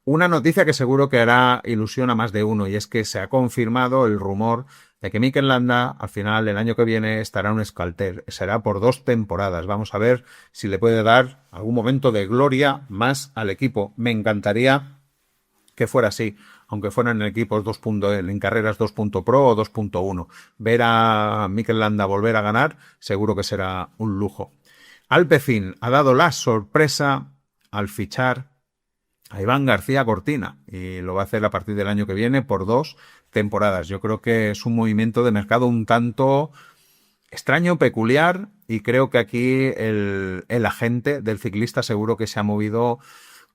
Una noticia que seguro que hará ilusión a más de uno, y es que se ha confirmado el rumor de que Mikel Landa al final del año que viene estará en un Euskaltel. Será por 2 temporadas. Vamos a ver si le puede dar algún momento de gloria más al equipo. Me encantaría que fuera así, aunque fueran en equipos en carreras 2.pro o 2.1. Ver a Mikel Landa volver a ganar seguro que será un lujo. Alpecin ha dado la sorpresa al fichar a Iván García Cortina y lo va a hacer a partir del año que viene por 2 temporadas. Yo creo que es un movimiento de mercado un tanto extraño, peculiar, y creo que aquí el agente del ciclista seguro que se ha movido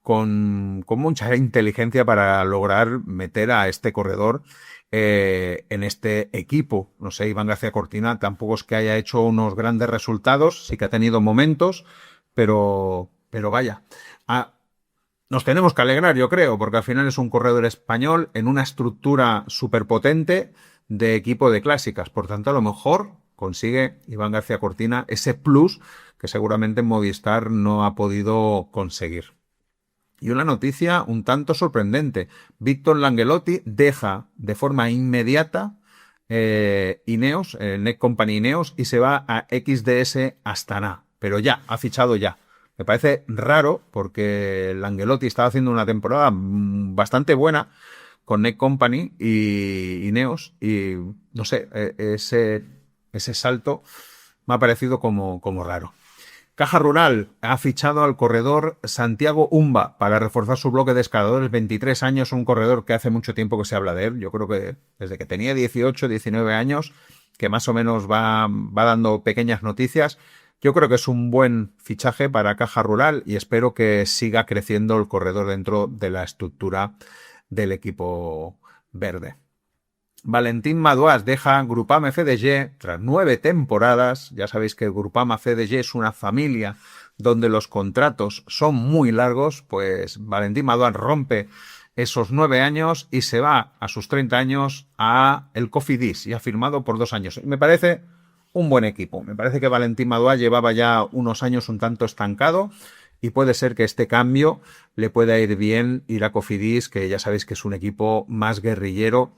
con mucha inteligencia para lograr meter a este corredor en este equipo. No sé, Iván García Cortina tampoco es que haya hecho unos grandes resultados, sí que ha tenido momentos, pero vaya. Nos tenemos que alegrar, yo creo, porque al final es un corredor español en una estructura superpotente de equipo de clásicas. Por tanto, a lo mejor consigue Iván García Cortina ese plus que seguramente Movistar no ha podido conseguir. Y una noticia un tanto sorprendente. Víctor Langelotti deja de forma inmediata Ineos, Next Company Ineos, y se va a XDS Astana. Pero ya, ha fichado ya. Me parece raro porque Langelotti estaba haciendo una temporada bastante buena con Next Company y Ineos, y no sé, ese salto me ha parecido como raro. Caja Rural ha fichado al corredor Santiago Umba para reforzar su bloque de escaladores. 23 años, un corredor que hace mucho tiempo que se habla de él. Yo creo que desde que tenía 18, 19 años, que más o menos va dando pequeñas noticias. Yo creo que es un buen fichaje para Caja Rural y espero que siga creciendo el corredor dentro de la estructura del equipo verde. Valentín Madouas deja Groupama FDG tras 9 temporadas. Ya sabéis que Groupama FDG es una familia donde los contratos son muy largos. Pues Valentín Madouas rompe esos 9 años y se va a sus 30 años a el Cofidis y ha firmado por 2 años. Me parece un buen equipo. Me parece que Valentín Madouas llevaba ya unos años un tanto estancado y puede ser que este cambio le pueda ir bien ir a Cofidis, que ya sabéis que es un equipo más guerrillero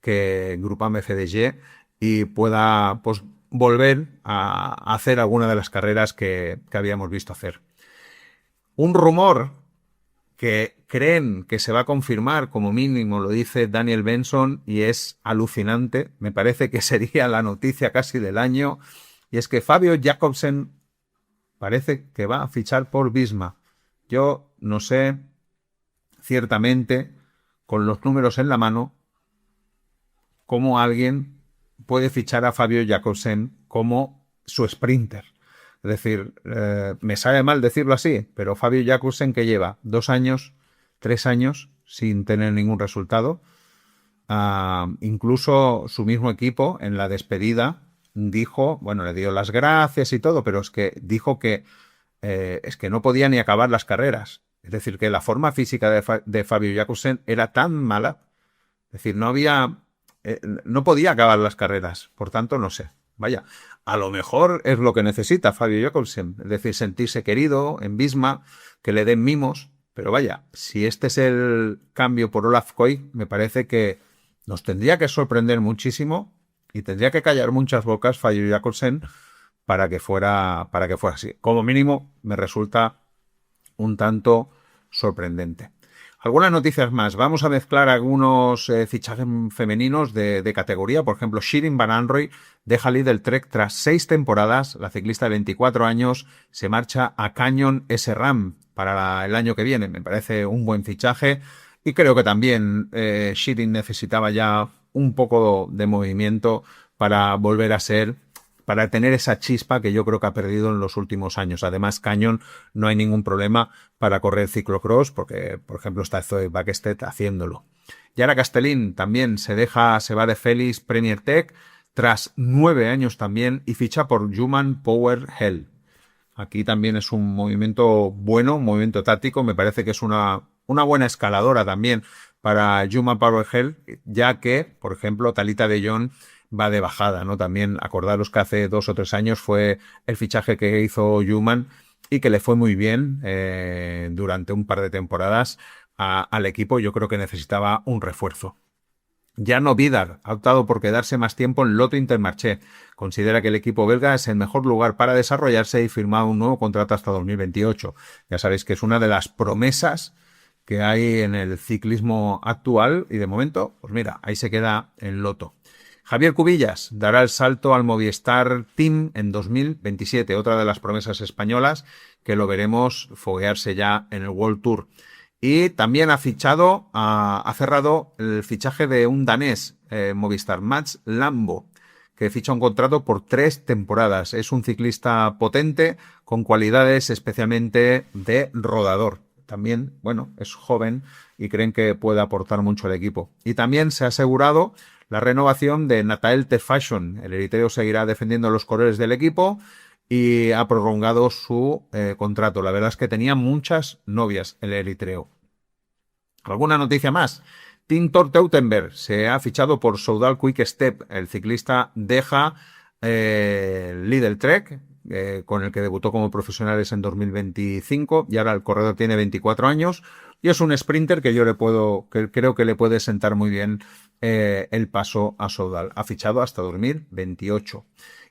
que Groupama FDG, y pueda pues volver a hacer alguna de las carreras que habíamos visto hacer. Un rumor que creen que se va a confirmar, como mínimo lo dice Daniel Benson, y es alucinante, me parece que sería la noticia casi del año, y es que Fabio Jakobsen parece que va a fichar por Visma. Yo no sé, ciertamente, con los números en la mano, cómo alguien puede fichar a Fabio Jakobsen como su sprinter. Es decir, me sabe mal decirlo así, pero Fabio Jakobsen, que lleva 2 años, 3 años sin tener ningún resultado. Incluso su mismo equipo en la despedida dijo, bueno, le dio las gracias y todo, pero es que dijo que es que no podía ni acabar las carreras. Es decir, que la forma física de Fabio Jakobsen era tan mala, es decir, no podía acabar las carreras. Por tanto, no sé. Vaya, a lo mejor es lo que necesita Fabio Jakobsen, es decir, sentirse querido en Visma, que le den mimos, pero vaya, si este es el cambio por Olaf Koy, me parece que nos tendría que sorprender muchísimo y tendría que callar muchas bocas Fabio Jakobsen para que fuera así. Como mínimo, me resulta un tanto sorprendente. Algunas noticias más. Vamos a mezclar algunos fichajes femeninos de categoría. Por ejemplo, Shirin Van Anrooy deja Lidl Trek tras 6 temporadas. La ciclista de 24 años se marcha a Canyon SRAM para el año que viene. Me parece un buen fichaje. Y creo que también Shirin necesitaba ya un poco de movimiento para volver a ser, para tener esa chispa que yo creo que ha perdido en los últimos años. Además, Canyon no hay ningún problema para correr ciclocross, porque, por ejemplo, está Zoe Bäckstedt haciéndolo. Yara Castellín también se va de Félix Premier Tech tras 9 años también, y ficha por Human Power Hell. Aquí también es un movimiento bueno, un movimiento táctico. Me parece que es una buena escaladora también para Human Power Hell, ya que, por ejemplo, Talita de Jong va de bajada, ¿no? También acordaros que hace 2 o 3 años fue el fichaje que hizo Human y que le fue muy bien durante un par de temporadas al equipo. Yo creo que necesitaba un refuerzo. Jan Vidar ha optado por quedarse más tiempo en Lotto Intermarché. Considera que el equipo belga es el mejor lugar para desarrollarse y firmar un nuevo contrato hasta 2028. Ya sabéis que es una de las promesas que hay en el ciclismo actual y de momento, pues mira, ahí se queda en Lotto. Javier Cubillas dará el salto al Movistar Team en 2027, otra de las promesas españolas que lo veremos foguearse ya en el World Tour. Y también ha cerrado el fichaje de un danés, Movistar, Mats Lambo, que ficha un contrato por 3 temporadas. Es un ciclista potente, con cualidades especialmente de rodador. También, bueno, es joven y creen que puede aportar mucho al equipo. Y también se ha asegurado la renovación de Natael Tefashon. El eritreo seguirá defendiendo los colores del equipo y ha prolongado su contrato. La verdad es que tenía muchas novias el eritreo. ¿Alguna noticia más? Tintor Teutenberg se ha fichado por Soudal Quick Step. El ciclista deja Lidl Trek, con el que debutó como profesionales en 2025, y ahora el corredor tiene 24 años y es un sprinter que creo que le puede sentar muy bien el paso a Soudal. Ha fichado hasta 2028.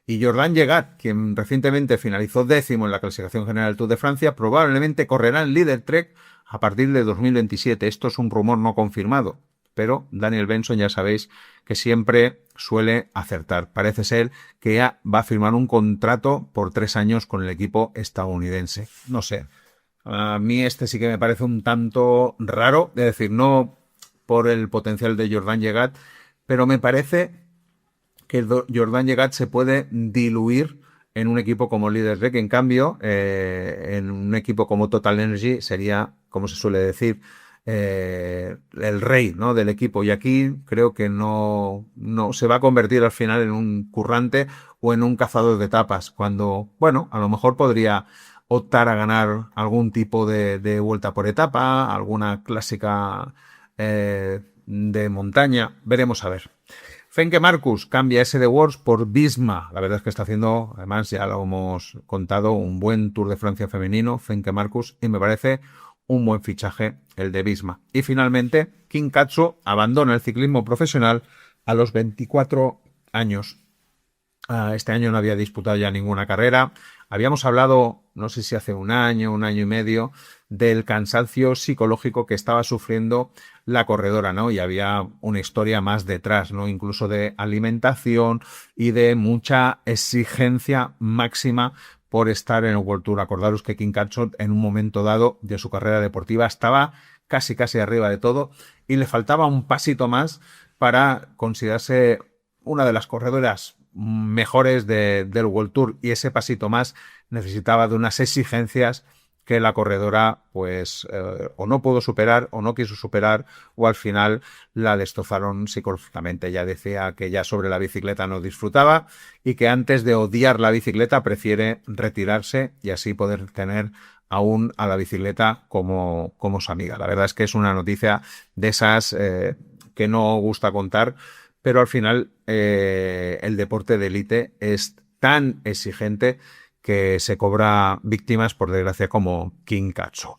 Y Jordan Llegat, quien recientemente finalizó 10º en la clasificación general del Tour de Francia, probablemente correrá en Líder Trek a partir de 2027. Esto es un rumor no confirmado, pero Daniel Benson ya sabéis que siempre suele acertar. Parece ser que ya va a firmar un contrato por 3 años con el equipo estadounidense. No sé, a mí este sí que me parece un tanto raro, es decir, no por el potencial de Jordan Llegat, pero me parece que Jordan Llegat se puede diluir en un equipo como Líder Trek. En cambio, en un equipo como Total Energy sería, como se suele decir, el rey, ¿no?, del equipo. Y aquí creo que no se va a convertir al final en un currante o en un cazador de etapas, cuando, bueno, a lo mejor podría optar a ganar algún tipo de vuelta por etapa, alguna clásica de montaña. Veremos a ver. Fenke Marcus cambia SD Works por Visma. La verdad es que está haciendo, además ya lo hemos contado, un buen Tour de Francia femenino, Fenke Marcus, y me parece un buen fichaje el de Visma. Y finalmente, Kim Katsu abandona el ciclismo profesional a los 24 años. Este año no había disputado ya ninguna carrera. Habíamos hablado, no sé si hace un año y medio, del cansancio psicológico que estaba sufriendo la corredora, ¿no? Y había una historia más detrás, ¿no? Incluso de alimentación y de mucha exigencia máxima por estar en el World Tour. Acordaros que Kim Katsu en un momento dado de su carrera deportiva estaba casi arriba de todo y le faltaba un pasito más para considerarse una de las corredoras mejores del World Tour, y ese pasito más necesitaba de unas exigencias que la corredora pues o no pudo superar o no quiso superar, o al final la destrozaron psicológicamente. Ella decía que ya sobre la bicicleta no disfrutaba y que antes de odiar la bicicleta prefiere retirarse y así poder tener aún a la bicicleta como su amiga. La verdad es que es una noticia de esas que no gusta contar, pero al final el deporte de élite es tan exigente que se cobra víctimas, por desgracia, como Kim Katsu.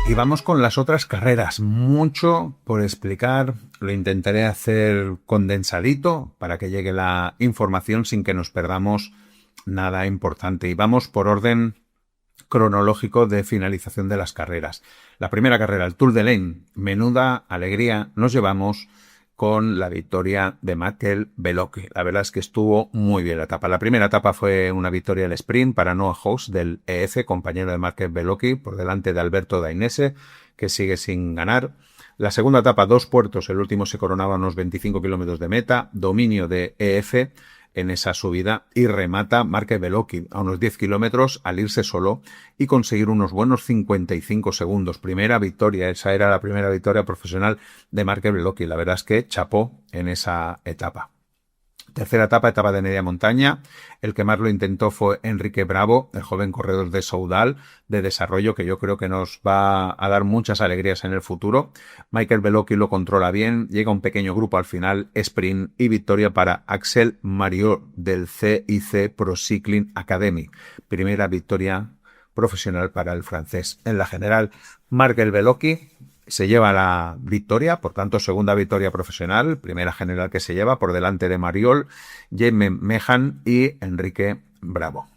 Y vamos con las otras carreras. Mucho por explicar. Lo intentaré hacer condensadito para que llegue la información sin que nos perdamos nada importante. Y vamos por orden cronológico de finalización de las carreras. La primera carrera, el Tour de l'Ain. Menuda alegría nos llevamos con la victoria de Mathieu Bellotti. La verdad es que estuvo muy bien la etapa. La primera etapa fue una victoria del sprint para Noah Hoss del EF, compañero de Mathieu Bellotti, por delante de Alberto Dainese, que sigue sin ganar. La segunda etapa, 2 puertos, el último se coronaba a unos 25 kilómetros de meta, dominio de EF, en esa subida y remata Marque Bellocchi a unos 10 kilómetros al irse solo y conseguir unos buenos 55 segundos. Primera victoria, esa era la primera victoria profesional de Marque Bellocchi. La verdad es que chapó en esa etapa. Tercera etapa de media montaña. El que más lo intentó fue Enrique Bravo, el joven corredor de Soudal, de desarrollo, que yo creo que nos va a dar muchas alegrías en el futuro. Michael Bellocchi lo controla bien, llega un pequeño grupo al final, sprint y victoria para Axel Mariot del CIC Pro Cycling Academy. Primera victoria profesional para el francés. En la general, Michael Bellocchi se lleva la victoria, por tanto, segunda victoria profesional, primera general que se lleva, por delante de Mariol, Jaime Mejan y Enrique Bravo.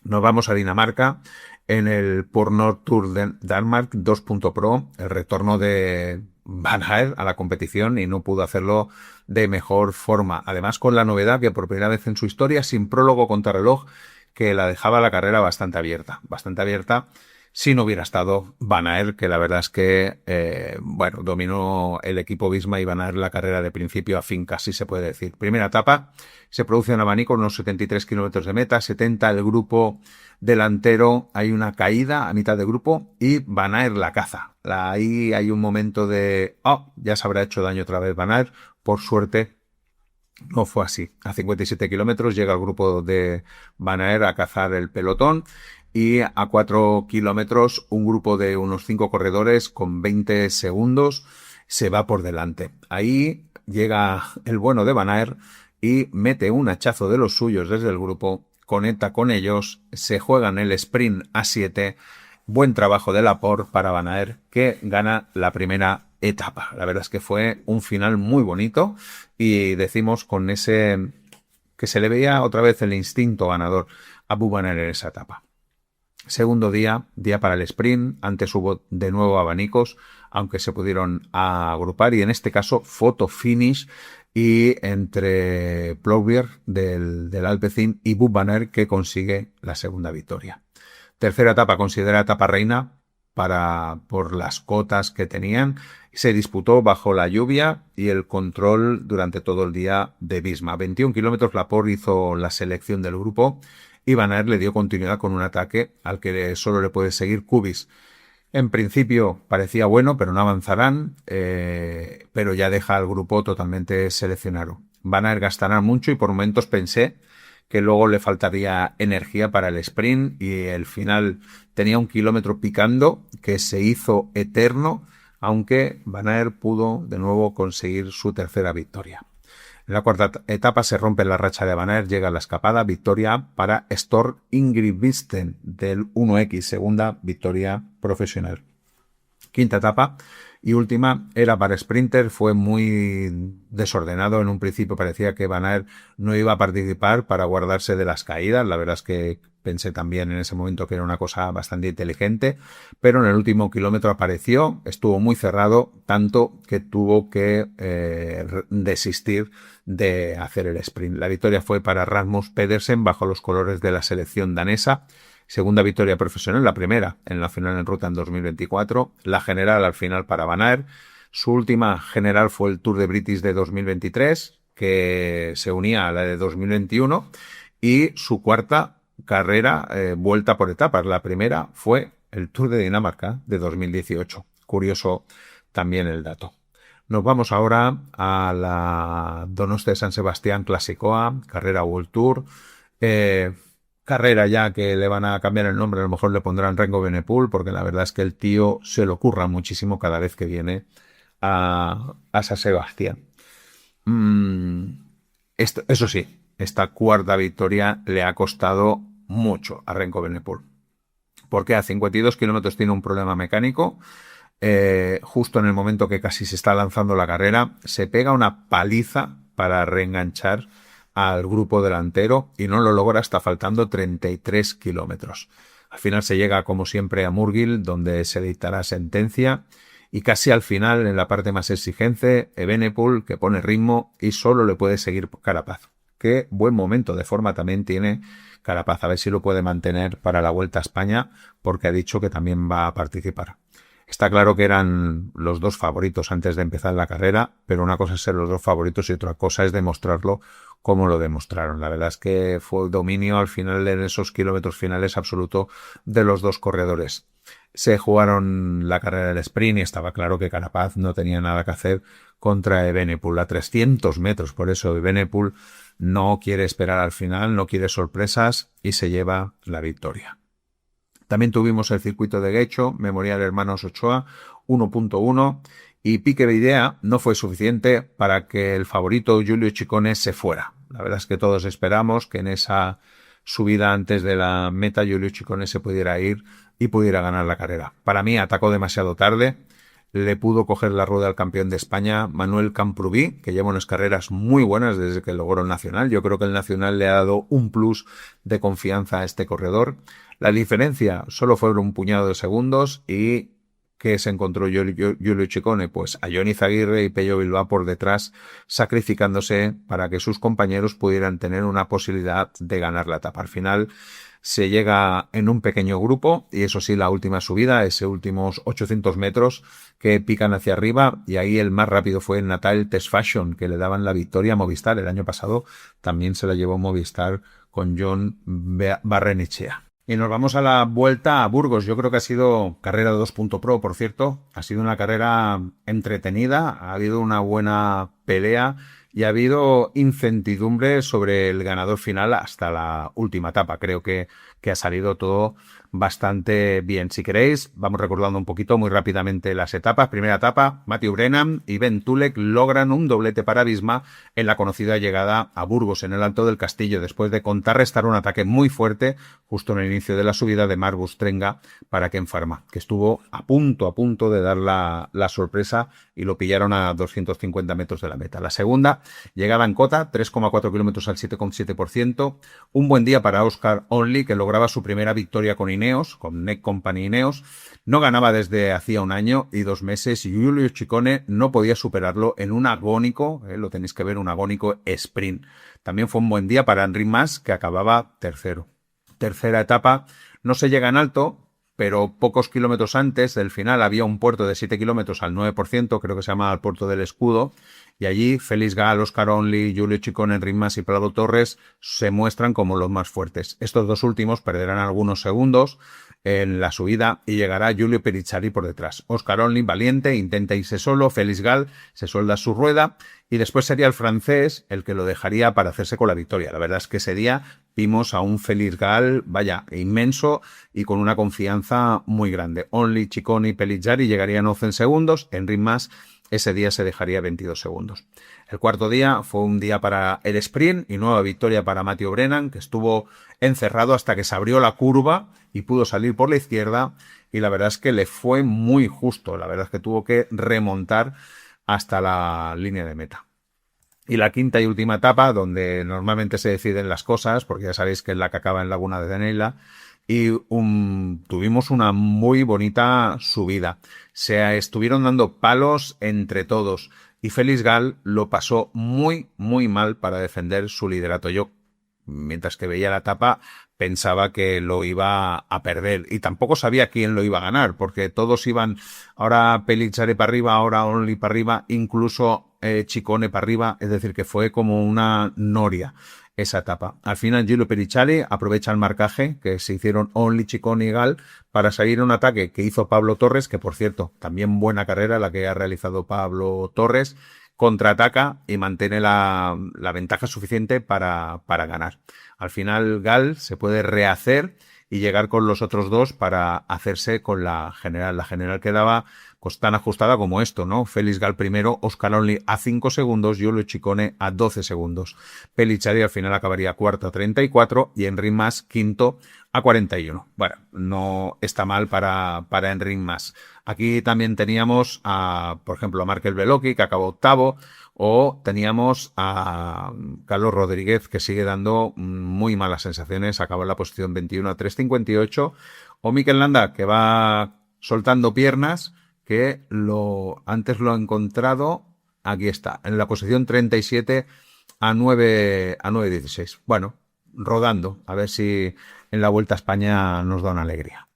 Nos vamos a Dinamarca en el Pornord Tour de Danmark 2.pro, el retorno de Van Aert a la competición y no pudo hacerlo de mejor forma. Además, con la novedad que por primera vez en su historia, sin prólogo contrarreloj, que la dejaba la carrera bastante abierta si no hubiera estado Van Aert, que la verdad es que, dominó el equipo Visma y Van Aert la carrera de principio a fin, casi se puede decir. Primera etapa, se produce un abanico, unos 73 kilómetros de meta, 70 el grupo delantero, hay una caída a mitad de grupo y Van Aert la caza. Ahí hay un momento de, ya se habrá hecho daño otra vez Van Aert, por suerte. No fue así. A 57 kilómetros llega el grupo de Van Aert a cazar el pelotón y a 4 kilómetros un grupo de unos 5 corredores con 20 segundos se va por delante. Ahí llega el bueno de Van Aert y mete un hachazo de los suyos desde el grupo, conecta con ellos, se juegan el sprint a 7. Buen trabajo de Laporte para Van Aert, que gana la primera etapa. La verdad es que fue un final muy bonito y decimos con ese que se le veía otra vez el instinto ganador a Bou Van Aert en esa etapa. Segundo día para el sprint. Antes hubo de nuevo abanicos, aunque se pudieron agrupar, y en este caso photo finish y entre Plouvier del Alpecin y Bou Van Aert, que consigue la segunda victoria. Tercera etapa, considerada etapa reina por las cotas que tenían. Se disputó bajo la lluvia y el control durante todo el día de Visma. 21 kilómetros, Laporte hizo la selección del grupo y Van Aert le dio continuidad con un ataque al que solo le puede seguir Kubiš. En principio parecía bueno, pero no avanzarán, pero ya deja al grupo totalmente seleccionado. Van Aert gastará mucho y por momentos pensé que luego le faltaría energía para el sprint y el final tenía un kilómetro picando que se hizo eterno, aunque Van Aert pudo de nuevo conseguir su tercera victoria. En la cuarta etapa se rompe la racha de Van Aert, llega la escapada, victoria para Storm Ingebrigtsen del 1X, segunda victoria profesional. Quinta etapa y última era para sprinter, fue muy desordenado. En un principio parecía que Van Aert no iba a participar para guardarse de las caídas. La verdad es que pensé también en ese momento que era una cosa bastante inteligente, pero en el último kilómetro apareció, estuvo muy cerrado, tanto que tuvo que desistir de hacer el sprint. La victoria fue para Rasmus Pedersen bajo los colores de la selección danesa. Segunda victoria profesional, la primera en la final en ruta en 2024. La general al final para Van Aert. Su última general fue el Tour de British de 2023, que se unía a la de 2021. Y su cuarta carrera, vuelta por etapas. La primera fue el Tour de Dinamarca de 2018. Curioso también el dato. Nos vamos ahora a la Donostia de San Sebastián Classicoa, carrera World Tour. Carrera ya que le van a cambiar el nombre, a lo mejor le pondrán Renko Evenepoel, porque la verdad es que el tío se lo curra muchísimo cada vez que viene a San Sebastián. Eso sí, esta cuarta victoria le ha costado mucho a Renko Evenepoel, porque a 52 kilómetros tiene un problema mecánico. Justo en el momento que casi se está lanzando la carrera, se pega una paliza para reenganchar al grupo delantero y no lo logra hasta faltando 33 kilómetros. Al final se llega, como siempre, a Murgil, donde se dictará sentencia, y casi al final, en la parte más exigente, Evenepoel, que pone ritmo y solo le puede seguir Carapaz. Qué buen momento de forma también tiene Carapaz, a ver si lo puede mantener para la Vuelta a España, porque ha dicho que también va a participar. Está claro que eran los dos favoritos antes de empezar la carrera, pero una cosa es ser los dos favoritos y otra cosa es demostrarlo como lo demostraron. La verdad es que fue el dominio al final en esos kilómetros finales absoluto de los dos corredores. Se jugaron la carrera del sprint y estaba claro que Carapaz no tenía nada que hacer contra Evenepoel a 300 metros. Por eso Evenepoel no quiere esperar al final, no quiere sorpresas y se lleva la victoria. También tuvimos el circuito de Guecho, Memorial Hermanos Ochoa, 1.1, y pique de idea no fue suficiente para que el favorito Giulio Ciccone se fuera. La verdad es que todos esperamos que en esa subida antes de la meta Giulio Ciccone se pudiera ir y pudiera ganar la carrera. Para mí atacó demasiado tarde, le pudo coger la rueda al campeón de España, Manuel Camprubí, que lleva unas carreras muy buenas desde que logró el Nacional. Yo creo que el Nacional le ha dado un plus de confianza a este corredor. La diferencia solo fueron un puñado de segundos y que se encontró Giulio Ciccone, pues a Johnny Zaguirre y Pello Bilbao por detrás, sacrificándose para que sus compañeros pudieran tener una posibilidad de ganar la etapa. Al final se llega en un pequeño grupo y eso sí, la última subida, ese últimos 800 metros que pican hacia arriba y ahí el más rápido fue Natal Tesfacion, que le daban la victoria a Movistar. El año pasado también se la llevó Movistar con John Barrenechea. Y nos vamos a la vuelta a Burgos. Yo creo que ha sido carrera de 2.pro, por cierto. Ha sido una carrera entretenida, ha habido una buena pelea y ha habido incertidumbre sobre el ganador final hasta la última etapa. Creo que ha salido todo bastante bien. Si queréis, vamos recordando un poquito muy rápidamente las etapas. Primera etapa, Matthew Brennan y Ben Tulek logran un doblete para Visma en la conocida llegada a Burgos, en el Alto del Castillo, después de contrarrestar un ataque muy fuerte justo en el inicio de la subida de Marc Bustrenga para Ken Pharma, que estuvo a punto de dar la sorpresa y lo pillaron a 250 metros de la meta. La segunda, llegada en cota, 3,4 kilómetros al 7,7%. Un buen día para Oscar Only, que lograba su primera victoria con Ineos, con Neck Company Ineos. No ganaba desde hacía 1 año y 2 meses y Giulio Ciccone no podía superarlo en un agónico, lo tenéis que ver, un agónico sprint. También fue un buen día para Enric Mas, que acababa tercero. Tercera etapa, no se llega en alto, pero pocos kilómetros antes del final había un puerto de 7 kilómetros al 9%, creo que se llama el Puerto del Escudo, y allí Félix Gal, Oscar Only, Giulio Ciccone, Enric Mas y Prado Torres se muestran como los más fuertes. Estos dos últimos perderán algunos segundos en la subida y llegará Giulio Pericciari por detrás. Oscar Only, valiente, intenta irse solo, Félix Gal se suelda su rueda y después sería el francés el que lo dejaría para hacerse con la victoria. La verdad es que ese día vimos a un Félix Gal, vaya, inmenso y con una confianza muy grande. Only, Ciccone y Pericciari llegarían 11 segundos, Enric Mas ese día se dejaría 22 segundos. El cuarto día fue un día para el sprint y nueva victoria para Matthew Brennan, que estuvo encerrado hasta que se abrió la curva y pudo salir por la izquierda y la verdad es que le fue muy justo. La verdad es que tuvo que remontar hasta la línea de meta. Y la quinta y última etapa, donde normalmente se deciden las cosas, porque ya sabéis que es la que acaba en Laguna de Denella, y tuvimos una muy bonita subida. Se estuvieron dando palos entre todos y Félix Gal lo pasó muy mal para defender su liderato. Yo, mientras que veía la etapa, pensaba que lo iba a perder y tampoco sabía quién lo iba a ganar, porque todos iban ahora Pericciari para arriba, ahora Only para arriba, incluso Ciccone para arriba, es decir, que fue como una noria esa etapa. Al final Giulio Pericciari aprovecha el marcaje que se hicieron Only, Ciccone y Gal para salir a un ataque que hizo Pablo Torres, que por cierto, también buena carrera la que ha realizado Pablo Torres, contraataca y mantiene la ventaja suficiente para ganar. Al final Gal se puede rehacer y llegar con los otros dos para hacerse con la general. La general quedaba pues tan ajustada como esto, ¿no? Félix Gal primero, Oscar Only a 5 segundos, Giulio Ciccone a 12 segundos. Pericciari al final acabaría cuarto a 34 y Enric Mas quinto a 41. Bueno, no está mal para Enric Mas. Aquí también teníamos por ejemplo, a Markel Beloki, que acabó octavo, o teníamos a Carlos Rodríguez, que sigue dando muy malas sensaciones, acaba en la posición 21 a 3.58, o Mikel Landa, que va soltando piernas, que antes lo ha encontrado, aquí está, en la posición 37 a 9.16. Bueno, rodando, a ver si en la Vuelta a España nos da una alegría.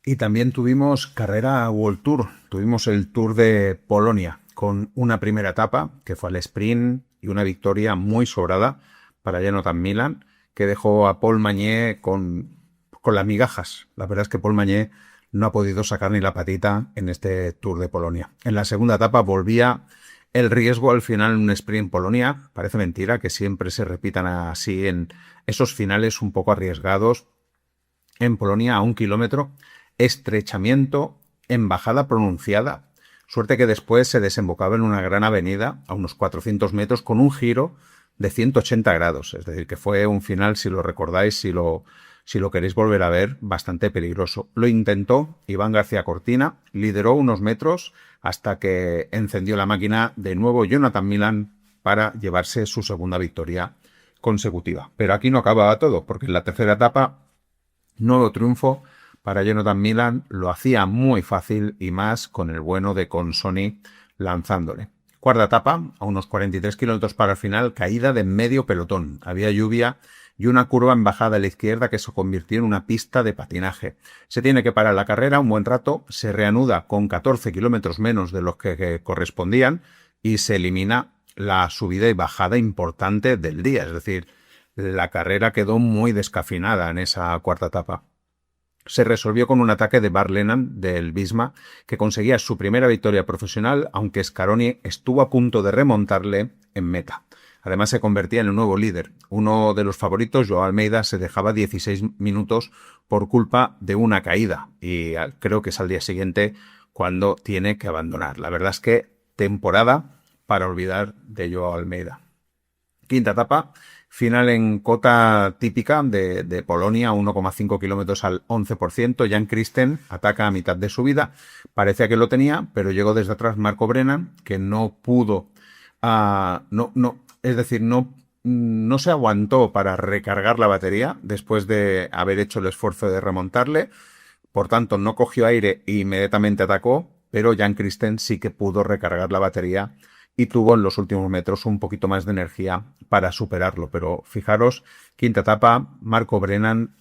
Y también tuvimos carrera World Tour, tuvimos el Tour de Polonia, con una primera etapa que fue al sprint y una victoria muy sobrada para Jonathan Milan, que dejó a Paul Magnier con las migajas. La verdad es que Paul Magnier no ha podido sacar ni la patita en este Tour de Polonia. En la segunda etapa volvía el riesgo al final en un sprint en Polonia. Parece mentira que siempre se repitan así en esos finales un poco arriesgados. En Polonia a 1 kilómetro, estrechamiento en bajada pronunciada. Suerte que después se desembocaba en una gran avenida a unos 400 metros con un giro de 180 grados. Es decir, que fue un final, si lo recordáis, si lo queréis volver a ver, bastante peligroso. Lo intentó Iván García Cortina, lideró unos metros hasta que encendió la máquina de nuevo Jonathan Milan para llevarse su segunda victoria consecutiva. Pero aquí no acababa todo, porque en la tercera etapa, nuevo triunfo para Jonathan Milan, lo hacía muy fácil y más con el bueno de Consoni lanzándole. Cuarta etapa, a unos 43 kilómetros para el final, caída de medio pelotón. Había lluvia y una curva en bajada a la izquierda que se convirtió en una pista de patinaje. Se tiene que parar la carrera un buen rato, se reanuda con 14 kilómetros menos de los que correspondían y se elimina la subida y bajada importante del día. Es decir, la carrera quedó muy descafinada en esa cuarta etapa. Se resolvió con un ataque de Bart Lennon del Visma, que conseguía su primera victoria profesional, aunque Scaroni estuvo a punto de remontarle en meta. Además se convertía en el nuevo líder. Uno de los favoritos, Joao Almeida, se dejaba 16 minutos por culpa de una caída y creo que es al día siguiente cuando tiene que abandonar. La verdad es que temporada para olvidar de Joao Almeida. Quinta etapa, final en cota típica de Polonia, 1,5 kilómetros al 11%. Jan Christen ataca a mitad de subida. Parecía que lo tenía, pero llegó desde atrás Marco Brennan, que no pudo, no se aguantó para recargar la batería después de haber hecho el esfuerzo de remontarle. Por tanto, no cogió aire e inmediatamente atacó, pero Jan Christen sí que pudo recargar la batería y tuvo en los últimos metros un poquito más de energía para superarlo. Pero fijaros, quinta etapa, Marco Brennan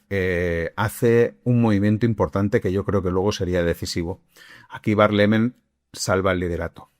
hace un movimiento importante que yo creo que luego sería decisivo. Aquí Bart Lehmann salva el liderato.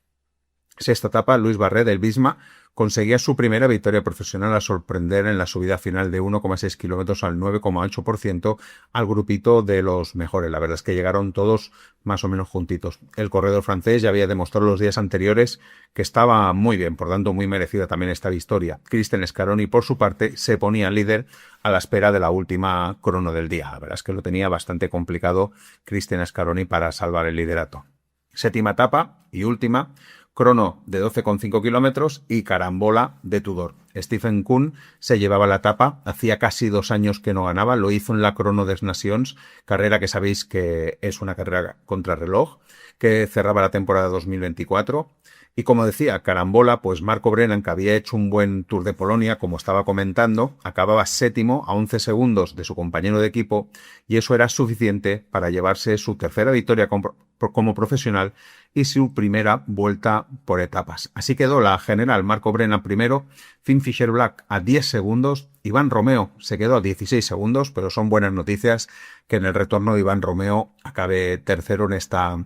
Sexta etapa, Luis Barré del Visma conseguía su primera victoria profesional al sorprender en la subida final de 1,6 kilómetros al 9,8% al grupito de los mejores. La verdad es que llegaron todos más o menos juntitos. El corredor francés ya había demostrado los días anteriores que estaba muy bien, por tanto muy merecida también esta victoria. Christian Scaroni, por su parte, se ponía líder a la espera de la última crono del día. La verdad es que lo tenía bastante complicado Christian Scaroni para salvar el liderato. Séptima etapa y última, crono de 12,5 kilómetros y carambola de Tudor. Stephen Kuhn se llevaba la etapa, hacía casi 2 años que no ganaba, lo hizo en la Crono des Nations, carrera que sabéis que es una carrera contrarreloj, que cerraba la temporada 2024. Y como decía, carambola, pues Marco Brennan, que había hecho un buen Tour de Polonia, como estaba comentando, acababa séptimo a 11 segundos de su compañero de equipo y eso era suficiente para llevarse su tercera victoria como profesional y su primera vuelta por etapas. Así quedó la general Marco Brennan primero, Finn Fischer-Black a 10 segundos, Iván Romeo se quedó a 16 segundos, pero son buenas noticias que en el retorno Iván Romeo acabe tercero en esta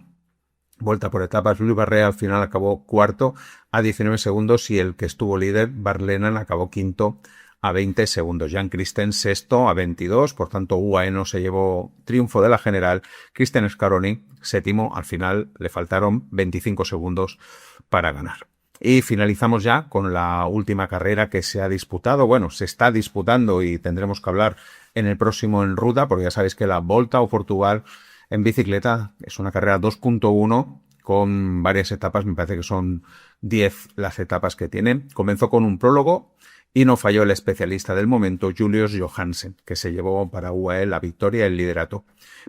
vuelta por etapas. Luis Barré al final acabó cuarto a 19 segundos y el que estuvo líder, Bart Lehmann, acabó quinto a 20 segundos. Jan Christen sexto a 22, por tanto UAE no se llevó triunfo de la general. Christian Scaroni séptimo, al final le faltaron 25 segundos para ganar. Y finalizamos ya con la última carrera que se ha disputado, bueno, se está disputando y tendremos que hablar en el próximo en ruta, porque ya sabéis que la Volta a Portugal en bicicleta es una carrera 2.1 con varias etapas, me parece que son 10 las etapas que tiene. Comenzó con un prólogo y no falló el especialista del momento, Julius Johansen, que se llevó para UAE la victoria y el liderato.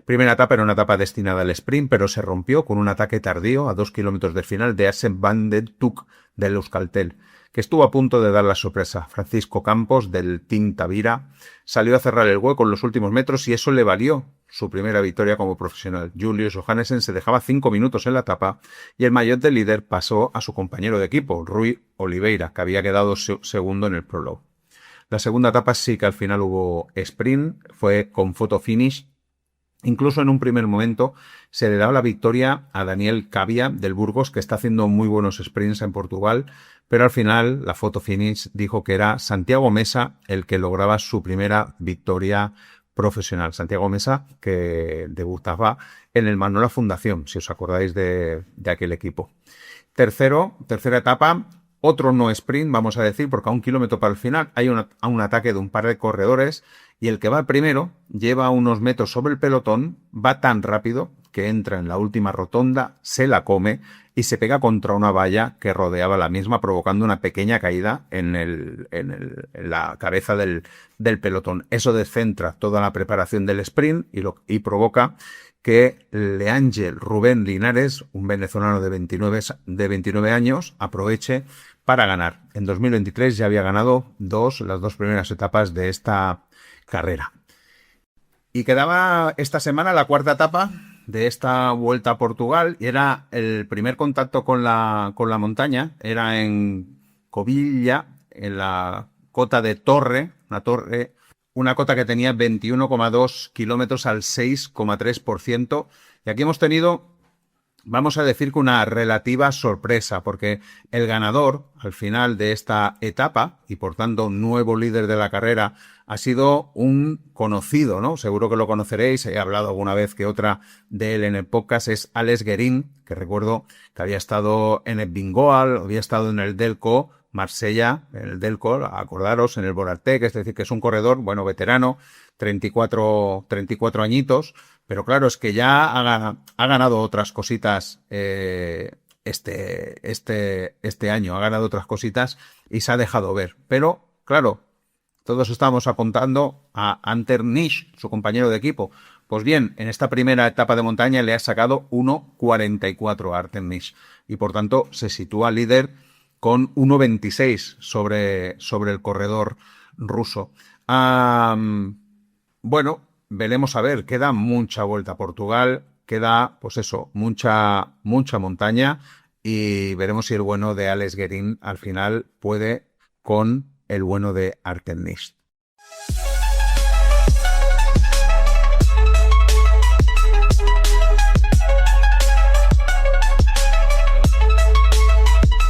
Primera etapa era una etapa destinada al sprint, pero se rompió con un ataque tardío a 2 kilómetros del final de Asen van den Tuk del Euskaltel, que estuvo a punto de dar la sorpresa. Francisco Campos del Team Tavira salió a cerrar el hueco en los últimos metros y eso le valió su primera victoria como profesional. Julius Johansen se dejaba 5 minutos en la etapa y el maillot de líder pasó a su compañero de equipo, Rui Oliveira, que había quedado segundo en el prólogo. La segunda etapa sí que al final hubo sprint, fue con photo finish Incluso en un primer momento se le daba la victoria a Daniel Cavia del Burgos, que está haciendo muy buenos sprints en Portugal, pero al final la foto finish dijo que era Santiago Mesa el que lograba su primera victoria profesional. Santiago Mesa, que debutaba en el Manola Fundación, si os acordáis de aquel equipo. Tercera etapa, otro no sprint, vamos a decir, porque a 1 kilómetro para el final hay un ataque de un par de corredores y el que va primero lleva unos metros sobre el pelotón, va tan rápido que entra en la última rotonda, se la come y se pega contra una valla que rodeaba la misma, provocando una pequeña caída en la cabeza del pelotón. Eso descentra toda la preparación del sprint y provoca que Leángel Rubén Linares, un venezolano de 29 años, aproveche para ganar. En 2023 ya había ganado las dos primeras etapas de esta carrera. Y quedaba esta semana la cuarta etapa de esta Vuelta a Portugal y era el primer contacto con la montaña, era en Covilla, en la cota de Torre, una cota que tenía 21,2 kilómetros al 6,3%. Y aquí hemos tenido, vamos a decir que una relativa sorpresa, porque el ganador al final de esta etapa, y por tanto nuevo líder de la carrera, ha sido un conocido, ¿no? Seguro que lo conoceréis, he hablado alguna vez que otra de él en el podcast, es Alex Guerin, que recuerdo que había estado en el Bingoal, había estado en el Delco Marsella, en el Delco, acordaros, en el Borartec, es decir, que es un corredor, bueno, veterano, 34 añitos, pero claro, es que ya ha ganado otras cositas este año, ha ganado otras cositas y se ha dejado ver. Pero, claro, todos estamos apuntando a Anter Nish, su compañero de equipo. Pues bien, en esta primera etapa de montaña le ha sacado 1,44 a Anter Nish y por tanto se sitúa líder con 1,26 sobre el corredor ruso. Bueno, veremos a ver, queda mucha Vuelta a Portugal, queda, pues eso, mucha montaña y veremos si el bueno de Alex Guerin al final puede con el bueno de Arten Nish.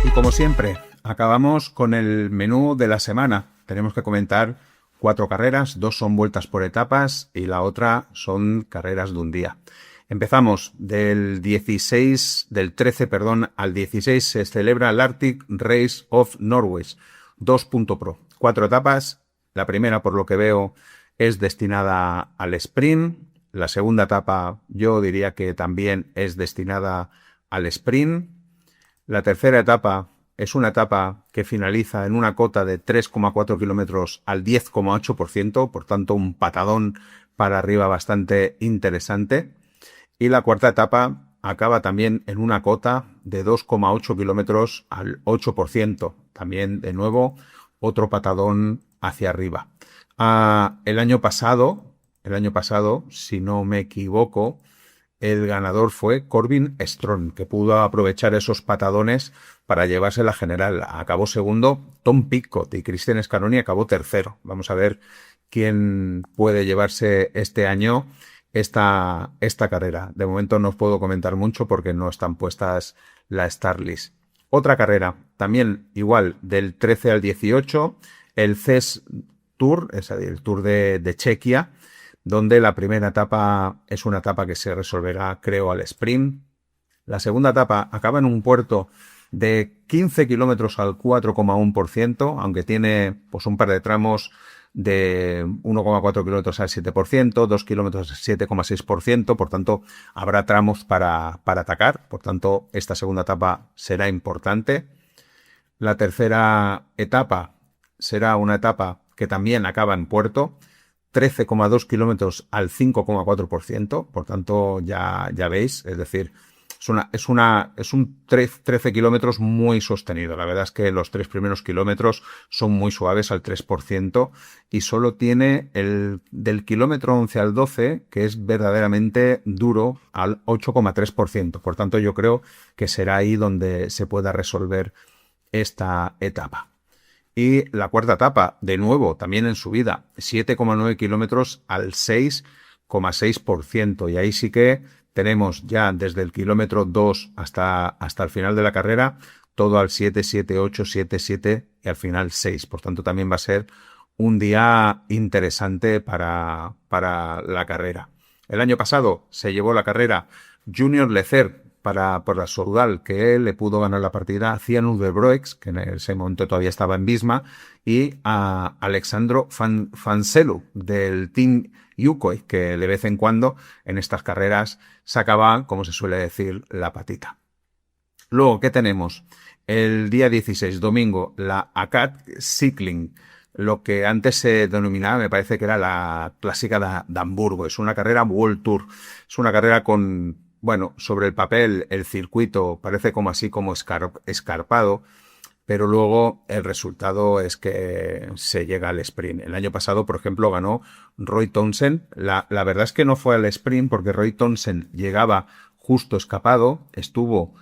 Y como siempre, acabamos con el menú de la semana. Tenemos que comentar 4 carreras, 2 son vueltas por etapas y la otra son carreras de un día. Empezamos del 13 al 16 se celebra el Arctic Race of Norway 2.pro. 4 etapas. La primera, por lo que veo, es destinada al sprint. La segunda etapa yo diría que también es destinada al sprint. La tercera etapa es una etapa que finaliza en una cota de 3,4 kilómetros al 10,8%, por tanto un patadón para arriba bastante interesante. Y la cuarta etapa acaba también en una cota de 2,8 kilómetros al 8%. También, de nuevo, otro patadón hacia arriba. El año pasado, si no me equivoco, el ganador fue Corbin Strong, que pudo aprovechar esos patadones para llevarse la general. Acabó segundo Tom Pidcock y Cristian Scaroni acabó tercero. Vamos a ver quién puede llevarse este año esta carrera. De momento no os puedo comentar mucho porque no están puestas la Start List. Otra carrera, también igual, del 13 al 18, el CES Tour, es decir, el Tour de Chequia, donde la primera etapa es una etapa que se resolverá, creo, al sprint. La segunda etapa acaba en un puerto de 15 kilómetros al 4,1%, aunque tiene pues un par de tramos de 1,4 kilómetros al 7%, 2 kilómetros al 7,6%, por tanto habrá tramos para atacar, por tanto esta segunda etapa será importante. La tercera etapa será una etapa que también acaba en puerto, 13,2 kilómetros al 5,4%, por tanto ya veis, es decir, es un 13 kilómetros muy sostenido. La verdad es que los 3 primeros kilómetros son muy suaves al 3% y solo tiene el del kilómetro 11 al 12, que es verdaderamente duro, al 8,3%. Por tanto, yo creo que será ahí donde se pueda resolver esta etapa. Y la cuarta etapa, de nuevo, también en subida, 7,9 kilómetros al 6,4%. 0,6%. Y ahí sí que tenemos ya desde el kilómetro 2 hasta el final de la carrera todo al 7, 7, 8, 7, 7 y al final 6. Por tanto, también va a ser un día interesante para la carrera. El año pasado se llevó la carrera Junior Lecer por la Soudal, que él le pudo ganar la partida a Cianus de Broex, que en ese momento todavía estaba en Visma, y a Alexandro Fanselu del Team Yukoi, que de vez en cuando en estas carreras sacaba, como se suele decir, la patita. Luego, ¿qué tenemos? El día 16, domingo, la ACAT Cycling, lo que antes se denominaba, me parece que era la clásica de Hamburgo. Es una carrera World Tour. Es una carrera con, bueno, sobre el papel, el circuito parece como así como escarpado, pero luego el resultado es que se llega al sprint. El año pasado, por ejemplo, ganó Roy Townsend. La verdad es que no fue al sprint porque Roy Townsend llegaba justo escapado, estuvo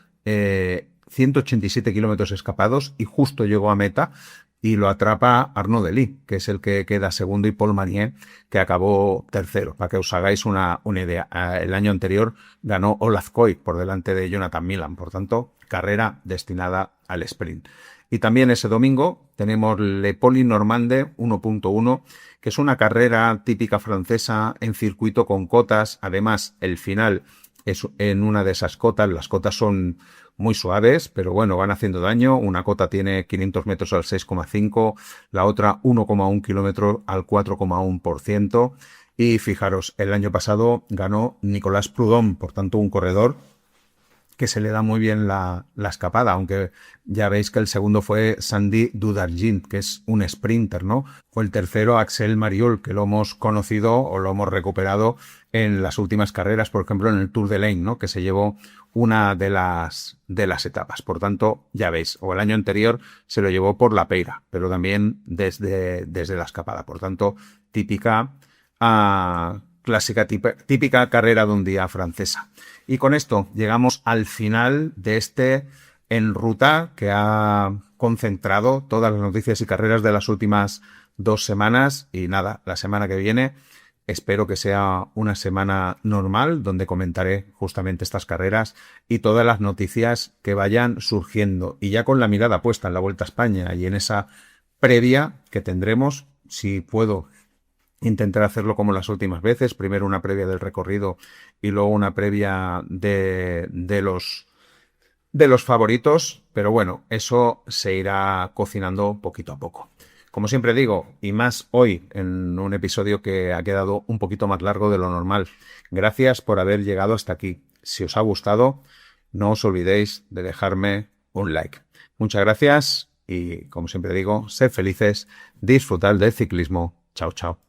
187 kilómetros escapados y justo llegó a meta y lo atrapa Arnaud Delis, que es el que queda segundo, y Paul Magnier, que acabó tercero. Para que os hagáis una idea, el año anterior ganó Olaf Koik por delante de Jonathan Milan. Por tanto, carrera destinada al sprint. Y también ese domingo tenemos Le Poli Normande 1.1, que es una carrera típica francesa en circuito con cotas. Además, el final es en una de esas cotas. Las cotas son muy suaves, pero bueno, van haciendo daño. Una cota tiene 500 metros al 6,5, la otra 1,1 kilómetros al 4,1%. Y fijaros, el año pasado ganó Nicolas Prudhomme, por tanto un corredor que se le da muy bien la escapada, aunque ya veis que el segundo fue Sandy Dudargin, que es un sprinter, ¿no? Fue el tercero Axel Mariol, que lo hemos conocido o lo hemos recuperado en las últimas carreras, por ejemplo en el Tour de Lane, ¿no? Que se llevó una de las etapas. Por tanto, ya veis, o el año anterior se lo llevó por la Peira, pero también desde la escapada. Por tanto, típica típica carrera de un día francesa. Y con esto llegamos al final de este En Ruta, que ha concentrado todas las noticias y carreras de las últimas 2 semanas. Y nada, la semana que viene espero que sea una semana normal, donde comentaré justamente estas carreras y todas las noticias que vayan surgiendo. Y ya con la mirada puesta en la Vuelta a España y en esa previa que tendremos, si puedo intentar hacerlo como las últimas veces, primero una previa del recorrido y luego una previa de los favoritos, pero bueno, eso se irá cocinando poquito a poco. Como siempre digo, y más hoy en un episodio que ha quedado un poquito más largo de lo normal, gracias por haber llegado hasta aquí. Si os ha gustado, no os olvidéis de dejarme un like. Muchas gracias y, como siempre digo, sed felices, disfrutad del ciclismo. Chao, chao.